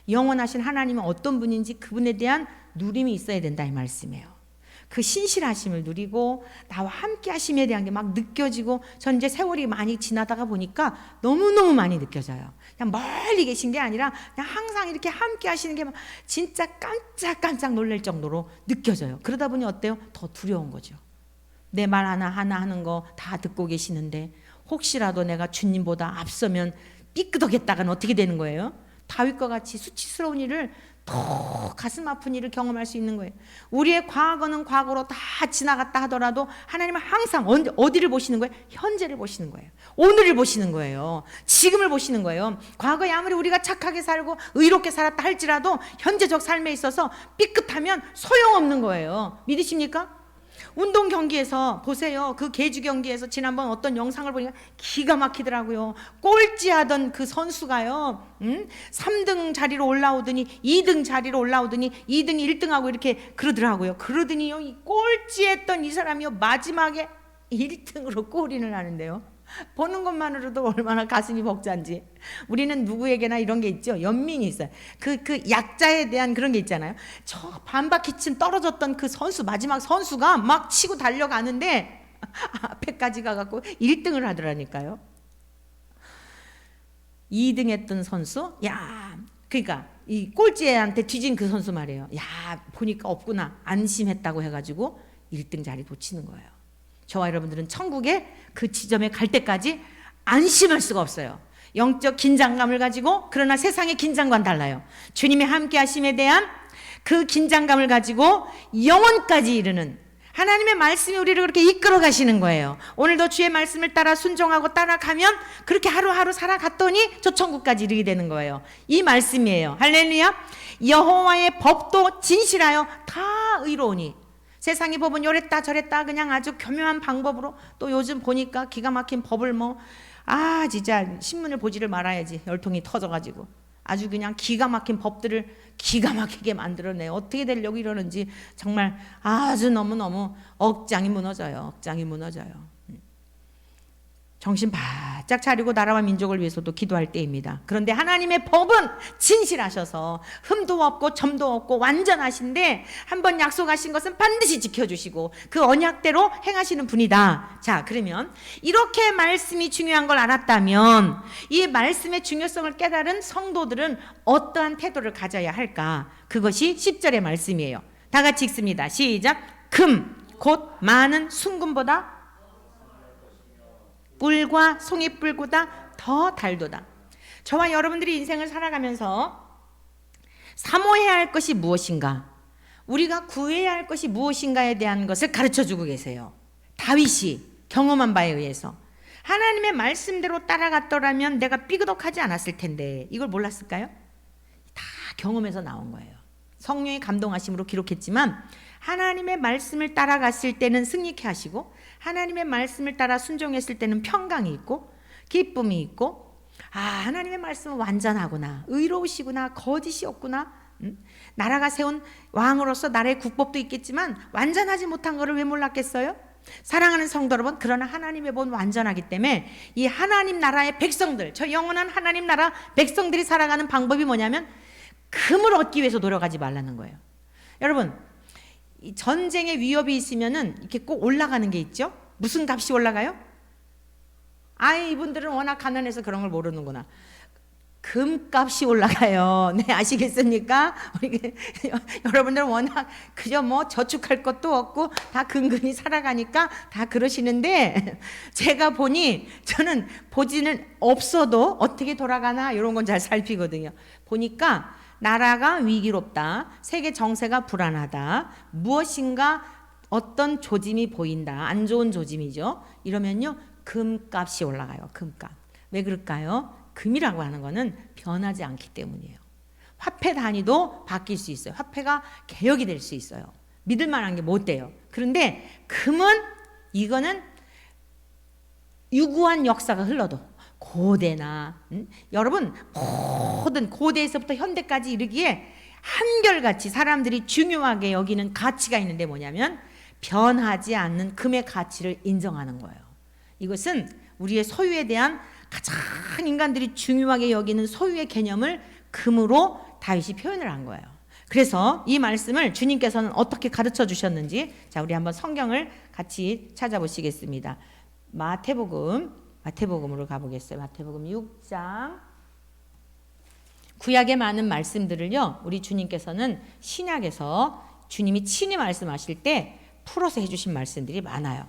영원하신 하나님은 어떤 분인지 그분에 대한 누림이 있어야 된다 이 말씀이에요. 그 신실하심을 누리고 나와 함께 하심에 대한 게 막 느껴지고, 전 이제 세월이 많이 지나다가 보니까 너무너무 많이 느껴져요. 그냥 멀리 계신 게 아니라 그냥 항상 이렇게 함께 하시는 게 막 진짜 깜짝 놀랄 정도로 느껴져요. 그러다 보니 어때요? 더 두려운 거죠. 내 말 하나 하는 거 다 듣고 계시는데 혹시라도 내가 주님보다 앞서면 삐끄덕했다가는 어떻게 되는 거예요? 다윗과 같이 수치스러운 일을, 더 가슴 아픈 일을 경험할 수 있는 거예요. 우리의 과거는 과거로 다 지나갔다 하더라도 하나님은 항상 어디를 보시는 거예요? 현재를 보시는 거예요. 오늘을 보시는 거예요. 지금을 보시는 거예요. 과거에 아무리 우리가 착하게 살고 의롭게 살았다 할지라도 현재적 삶에 있어서 삐끗하면 소용없는 거예요. 믿으십니까? 운동 경기에서 보세요. 그 계주 경기에서 지난번 어떤 영상을 보니까 기가 막히더라고요. 꼴찌하던 그 선수가요, 3등 자리로 올라오더니 2등 자리로 올라오더니 2등이 1등하고 이렇게 그러더라고요. 그러더니요, 이 꼴찌했던 이 사람이요, 마지막에 1등으로 골인을 하는데요. 보는 것만으로도 얼마나 가슴이 벅찬지. 우리는 누구에게나 이런 게 있죠. 연민이 있어요. 그 약자에 대한 그런 게 있잖아요. 저 반바퀴쯤 떨어졌던 그 선수, 마지막 선수가 막 치고 달려가는데 앞에까지 가갖고 1등을 하더라니까요. 2등 했던 선수, 야, 그러니까 이 꼴찌한테 뒤진 그 선수 말이에요. 야, 보니까 없구나. 안심했다고 해가지고 1등 자리 놓치는 거예요. 저와 여러분들은 천국에 그 지점에 갈 때까지 안심할 수가 없어요. 영적 긴장감을 가지고, 그러나 세상의 긴장과는 달라요. 주님의 함께 하심에 대한 그 긴장감을 가지고 영원까지 이르는 하나님의 말씀이 우리를 그렇게 이끌어 가시는 거예요. 오늘도 주의 말씀을 따라 순종하고 따라가면 그렇게 하루하루 살아갔더니 저 천국까지 이르게 되는 거예요. 이 말씀이에요. 할렐루야. 여호와의 법도 진실하여 다 의로우니. 세상의 법은 요랬다 저랬다 그냥 아주 교묘한 방법으로, 또 요즘 보니까 기가 막힌 법을 진짜 신문을 보지를 말아야지. 열통이 터져가지고 아주 그냥 기가 막힌 법들을 기가 막히게 만들어내요. 어떻게 되려고 이러는지 정말 아주 너무너무 억장이 무너져요. 억장이 무너져요. 정신 바짝 차리고 나라와 민족을 위해서도 기도할 때입니다. 그런데 하나님의 법은 진실하셔서 흠도 없고 점도 없고 완전하신데, 한번 약속하신 것은 반드시 지켜주시고 그 언약대로 행하시는 분이다. 자, 그러면 이렇게 말씀이 중요한 걸 알았다면 이 말씀의 중요성을 깨달은 성도들은 어떠한 태도를 가져야 할까? 그것이 10절의 말씀이에요. 다 같이 읽습니다. 시작. 금 곧 많은 순금보다 꿀과 송이뿔보다 더 달도다. 저와 여러분들이 인생을 살아가면서 사모해야 할 것이 무엇인가, 우리가 구해야 할 것이 무엇인가에 대한 것을 가르쳐주고 계세요. 다윗이 경험한 바에 의해서 하나님의 말씀대로 따라갔더라면 내가 삐그덕하지 않았을 텐데, 이걸 몰랐을까요? 다 경험에서 나온 거예요. 성령의 감동하심으로 기록했지만 하나님의 말씀을 따라갔을 때는 승리케 하시고, 하나님의 말씀을 따라 순종했을 때는 평강이 있고 기쁨이 있고, 하나님의 말씀은 완전하구나, 의로우시구나, 거짓이 없구나. 나라가 세운 왕으로서 나라의 국법도 있겠지만 완전하지 못한 것을 왜 몰랐겠어요? 사랑하는 성도 여러분, 그러나 하나님의 본 완전하기 때문에 이 하나님 나라의 백성들, 저 영원한 하나님 나라 백성들이 살아가는 방법이 뭐냐면 금을 얻기 위해서 노력하지 말라는 거예요. 여러분, 이 전쟁의 위협이 있으면은 이렇게 꼭 올라가는 게 있죠. 무슨 값이 올라가요? 이분들은 워낙 가난해서 그런 걸 모르는구나. 금값이 올라가요. 네, 아시겠습니까? 여러분들은 워낙 그저 저축할 것도 없고 다 근근히 살아가니까 다 그러시는데, 제가 보니 저는 보지는 없어도 어떻게 돌아가나 이런 건 잘 살피거든요. 보니까 나라가 위기롭다, 세계 정세가 불안하다, 무엇인가 어떤 조짐이 보인다, 안 좋은 조짐이죠. 이러면요 금값이 올라가요. 금값. 왜 그럴까요? 금이라고 하는 거는 변하지 않기 때문이에요. 화폐 단위도 바뀔 수 있어요. 화폐가 개혁이 될 수 있어요. 믿을 만한 게 못 돼요. 그런데 금은, 이거는 유구한 역사가 흘러도 고대나 여러분 모든 고대에서부터 현대까지 이르기에 한결같이 사람들이 중요하게 여기는 가치가 있는데 뭐냐면 변하지 않는 금의 가치를 인정하는 거예요. 이것은 우리의 소유에 대한 가장 인간들이 중요하게 여기는 소유의 개념을 금으로 다윗이 표현을 한 거예요. 그래서 이 말씀을 주님께서는 어떻게 가르쳐 주셨는지, 자, 우리 한번 성경을 같이 찾아보시겠습니다. 마태복음으로 가보겠어요. 마태복음 6장. 구약의 많은 말씀들을요, 우리 주님께서는 신약에서 주님이 친히 말씀하실 때 풀어서 해주신 말씀들이 많아요.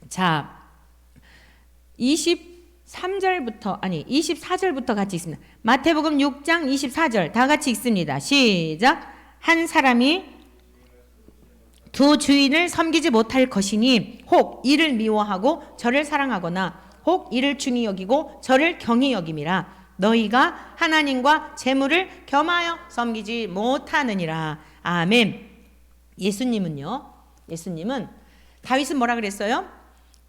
자, 24절부터 같이 읽습니다. 마태복음 6장 24절 다 같이 읽습니다. 시작. 한 사람이 두 주인을 섬기지 못할 것이니 혹 이를 미워하고 저를 사랑하거나 혹 이를 중히 여기고 저를 경히 여김이라. 너희가 하나님과 재물을 겸하여 섬기지 못하느니라. 아멘. 예수님은 다윗은 뭐라 그랬어요?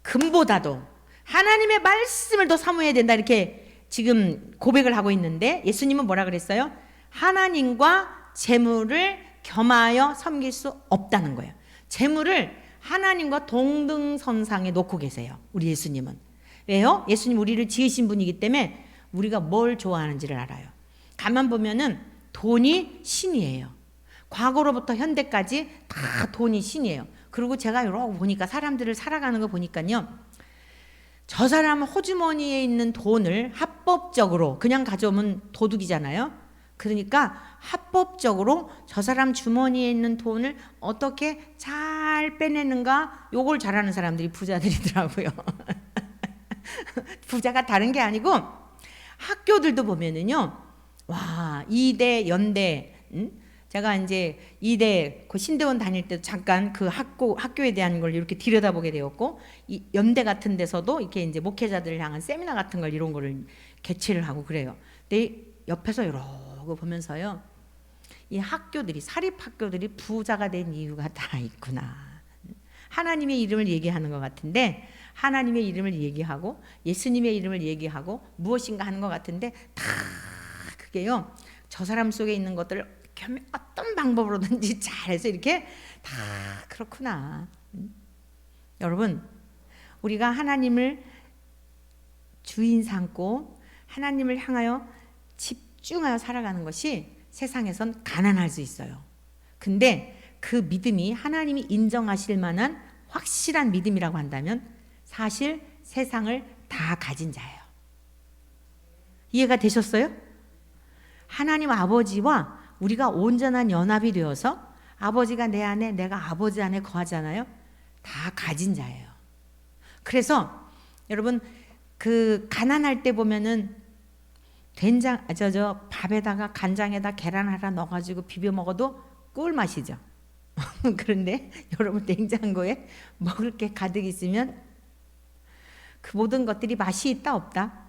금보다도 하나님의 말씀을 더 사모해야 된다, 이렇게 지금 고백을 하고 있는데, 예수님은 뭐라 그랬어요? 하나님과 재물을 겸하여 섬길 수 없다는 거예요. 재물을 하나님과 동등선상에 놓고 계세요. 우리 예수님은. 왜요? 예수님 우리를 지으신 분이기 때문에 우리가 뭘 좋아하는지를 알아요. 가만 보면은 돈이 신이에요. 과거로부터 현대까지 다 돈이 신이에요. 그리고 제가 이러고 보니까 사람들을 살아가는 거 보니까요, 저 사람 호주머니에 있는 돈을 합법적으로 그냥 가져오면 도둑이잖아요. 그러니까 합법적으로 저 사람 주머니에 있는 돈을 어떻게 잘 빼내는가, 요걸 잘하는 사람들이 부자들이더라고요. 부자가 다른 게 아니고 학교들도 보면은요, 와, 이대, 연대, 제가 이제 이대 그 신대원 다닐 때도 잠깐 그 학교에 대한 걸 이렇게 들여다보게 되었고, 이 연대 같은 데서도 이렇게 이제 목회자들을 향한 세미나 같은 걸 이런 거를 개최를 하고 그래요. 근데 옆에서 이러고 보면서요, 이 학교들이, 사립 학교들이 부자가 된 이유가 다 있구나. 하나님의 이름을 얘기하는 것 같은데, 하나님의 이름을 얘기하고 예수님의 이름을 얘기하고 무엇인가 하는 것 같은데, 다 그게요, 저 사람 속에 있는 것들을 어떤 방법으로든지 잘해서 이렇게 다 그렇구나. 여러분, 우리가 하나님을 주인 삼고 하나님을 향하여 집중하여 살아가는 것이 세상에선 가난할 수 있어요. 근데 그 믿음이 하나님이 인정하실 만한 확실한 믿음이라고 한다면 사실 세상을 다 가진 자예요. 이해가 되셨어요? 하나님 아버지와 우리가 온전한 연합이 되어서 아버지가 내 안에, 내가 아버지 안에 거하잖아요. 다 가진 자예요. 그래서 여러분, 그 가난할 때 보면은 된장, 밥에다가 간장에다 계란 하나 넣어가지고 비벼 먹어도 꿀맛이죠. 그런데 여러분, 냉장고에 먹을 게 가득 있으면 그 모든 것들이 맛이 있다 없다?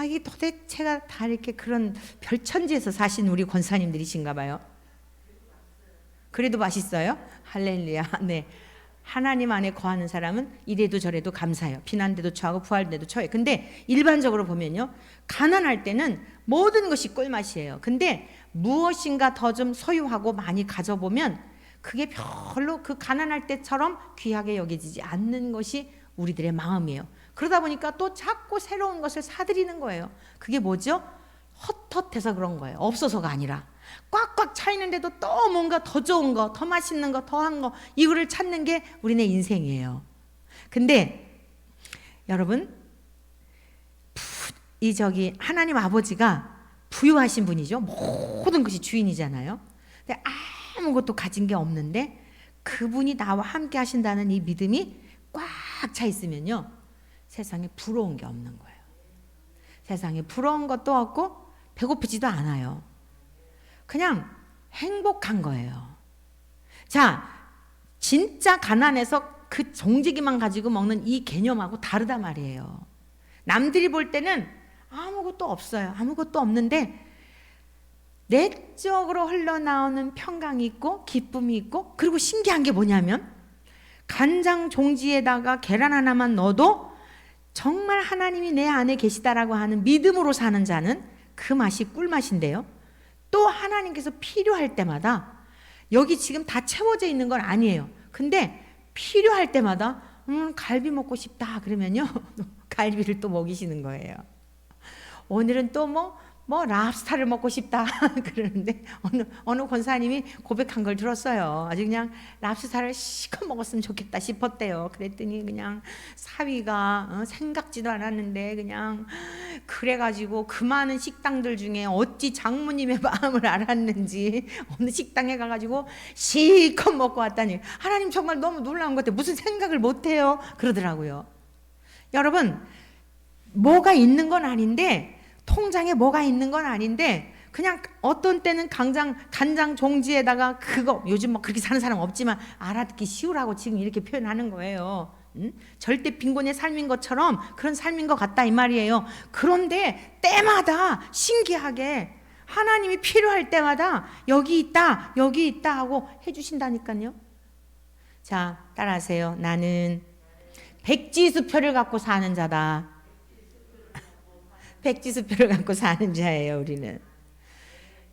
이게 도대체가 다 이렇게 그런 별천지에서 사신 우리 권사님들이신가 봐요. 그래도 맛있어요? 할렐루야. 네. 하나님 안에 거하는 사람은 이래도 저래도 감사해요. 비난돼도 처하고 부활돼도 처해요. 근데 일반적으로 보면요, 가난할 때는 모든 것이 꿀맛이에요. 근데 무엇인가 더 좀 소유하고 많이 가져보면 그게 별로 그 가난할 때처럼 귀하게 여겨지지 않는 것이 우리들의 마음이에요. 그러다 보니까 또 자꾸 새로운 것을 사들이는 거예요. 그게 뭐죠? 헛헛해서 그런 거예요. 없어서가 아니라 꽉꽉 차 있는데도 또 뭔가 더 좋은 거, 더 맛있는 거, 더한 거, 이거를 찾는 게 우리네 인생이에요. 근데 여러분, 하나님 아버지가 부유하신 분이죠. 모든 것이 주인이잖아요. 근데 아무것도 가진 게 없는데 그분이 나와 함께 하신다는 이 믿음이 꽉 차 있으면요, 세상에 부러운 게 없는 거예요. 세상에 부러운 것도 없고 배고프지도 않아요. 그냥 행복한 거예요. 자, 진짜 가난해서 그 종지기만 가지고 먹는 이 개념하고 다르단 말이에요. 남들이 볼 때는 아무것도 없어요. 아무것도 없는데 내적으로 흘러나오는 평강이 있고 기쁨이 있고, 그리고 신기한 게 뭐냐면 간장 종지에다가 계란 하나만 넣어도 정말 하나님이 내 안에 계시다라고 하는 믿음으로 사는 자는 그 맛이 꿀맛인데요, 또 하나님께서 필요할 때마다, 여기 지금 다 채워져 있는 건 아니에요. 근데 필요할 때마다 갈비 먹고 싶다 그러면요 갈비를 또 먹이시는 거예요. 오늘은 또 뭐 랍스타를 먹고 싶다 그러는데 어느 권사님이 고백한 걸 들었어요. 아주 그냥 랍스타를 실컷 먹었으면 좋겠다 싶었대요. 그랬더니 그냥 사위가 생각지도 않았는데 그냥 그래가지고 그 많은 식당들 중에 어찌 장모님의 마음을 알았는지 어느 식당에 가가지고 실컷 먹고 왔다니, 하나님 정말 너무 놀라운 것 같아요. 무슨 생각을 못해요 그러더라고요. 여러분, 뭐가 있는 건 아닌데, 통장에 뭐가 있는 건 아닌데, 그냥 어떤 때는 간장 종지에다가 그거, 요즘 뭐 그렇게 사는 사람 없지만 알아듣기 쉬우라고 지금 이렇게 표현하는 거예요. 절대 빈곤의 삶인 것처럼 그런 삶인 것 같다 이 말이에요. 그런데 때마다 신기하게 하나님이 필요할 때마다 여기 있다 여기 있다 하고 해주신다니까요. 자, 따라하세요. 나는 백지수표를 갖고 사는 자다. 백지수표를 갖고 사는 자예요. 우리는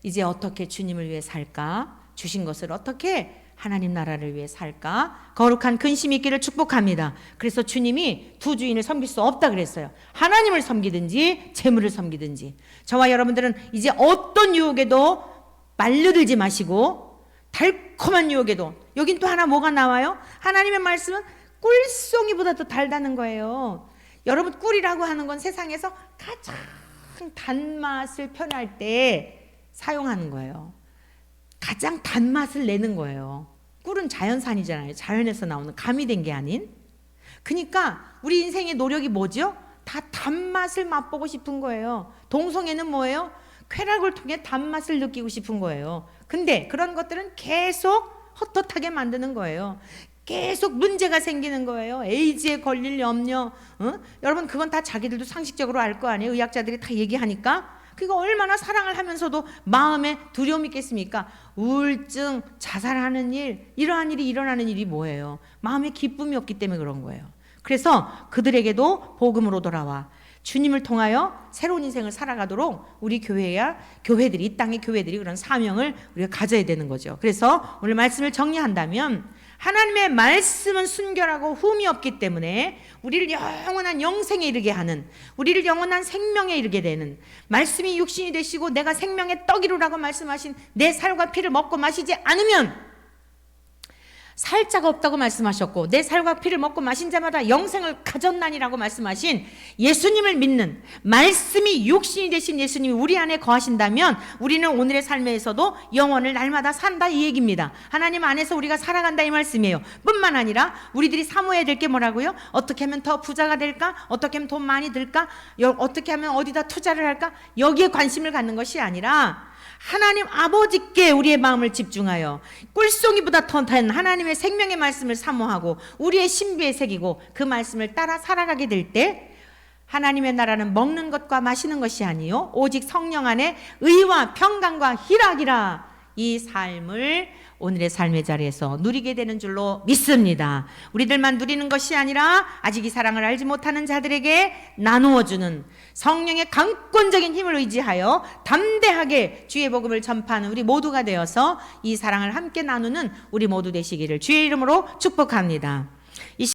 이제 어떻게 주님을 위해 살까? 주신 것을 어떻게 하나님 나라를 위해 살까? 거룩한 근심이 있기를 축복합니다. 그래서 주님이 두 주인을 섬길 수 없다 그랬어요. 하나님을 섬기든지 재물을 섬기든지. 저와 여러분들은 이제 어떤 유혹에도 말려들지 마시고, 달콤한 유혹에도, 여긴 또 하나 뭐가 나와요? 하나님의 말씀은 꿀송이보다도 달다는 거예요. 여러분, 꿀이라고 하는 건 세상에서 가장 단맛을 표현할 때 사용하는 거예요. 가장 단맛을 내는 거예요. 꿀은 자연산이잖아요. 자연에서 나오는 가미된 게 아닌. 그러니까 우리 인생의 노력이 뭐죠? 다 단맛을 맛보고 싶은 거예요. 동성애는 뭐예요? 쾌락을 통해 단맛을 느끼고 싶은 거예요. 근데 그런 것들은 계속 헛헛하게 만드는 거예요. 계속 문제가 생기는 거예요. 에이즈에 걸릴 염려. 여러분, 그건 다 자기들도 상식적으로 알 거 아니에요. 의학자들이 다 얘기하니까. 그거 얼마나 사랑을 하면서도 마음에 두려움이 있겠습니까? 우울증, 자살하는 일, 이러한 일이 일어나는 일이 뭐예요? 마음에 기쁨이 없기 때문에 그런 거예요. 그래서 그들에게도 복음으로 돌아와 주님을 통하여 새로운 인생을 살아가도록 우리 교회들이, 이 땅의 교회들이 그런 사명을 우리가 가져야 되는 거죠. 그래서 오늘 말씀을 정리한다면, 하나님의 말씀은 순결하고 흠이 없기 때문에 우리를 영원한 영생에 이르게 하는, 우리를 영원한 생명에 이르게 되는, 말씀이 육신이 되시고 내가 생명의 떡이루라고 말씀하신 내 살과 피를 먹고 마시지 않으면 살 자가 없다고 말씀하셨고, 내 살과 피를 먹고 마신 자마다 영생을 가졌나니라고 말씀하신 예수님을 믿는, 말씀이 육신이 되신 예수님이 우리 안에 거하신다면 우리는 오늘의 삶에서도 영원을 날마다 산다, 이 얘기입니다. 하나님 안에서 우리가 살아간다, 이 말씀이에요. 뿐만 아니라 우리들이 사모해야 될 게 뭐라고요? 어떻게 하면 더 부자가 될까? 어떻게 하면 돈 많이 들까? 어떻게 하면 어디다 투자를 할까? 여기에 관심을 갖는 것이 아니라 하나님 아버지께 우리의 마음을 집중하여 꿀송이보다 더 단 하나님의 생명의 말씀을 사모하고 우리의 신비에 새기고 그 말씀을 따라 살아가게 될 때, 하나님의 나라는 먹는 것과 마시는 것이 아니요 오직 성령 안에 의와 평강과 희락이라, 이 삶을 오늘의 삶의 자리에서 누리게 되는 줄로 믿습니다. 우리들만 누리는 것이 아니라 아직 이 사랑을 알지 못하는 자들에게 나누어주는, 성령의 강권적인 힘을 의지하여 담대하게 주의 복음을 전파하는 우리 모두가 되어서 이 사랑을 함께 나누는 우리 모두 되시기를 주의 이름으로 축복합니다.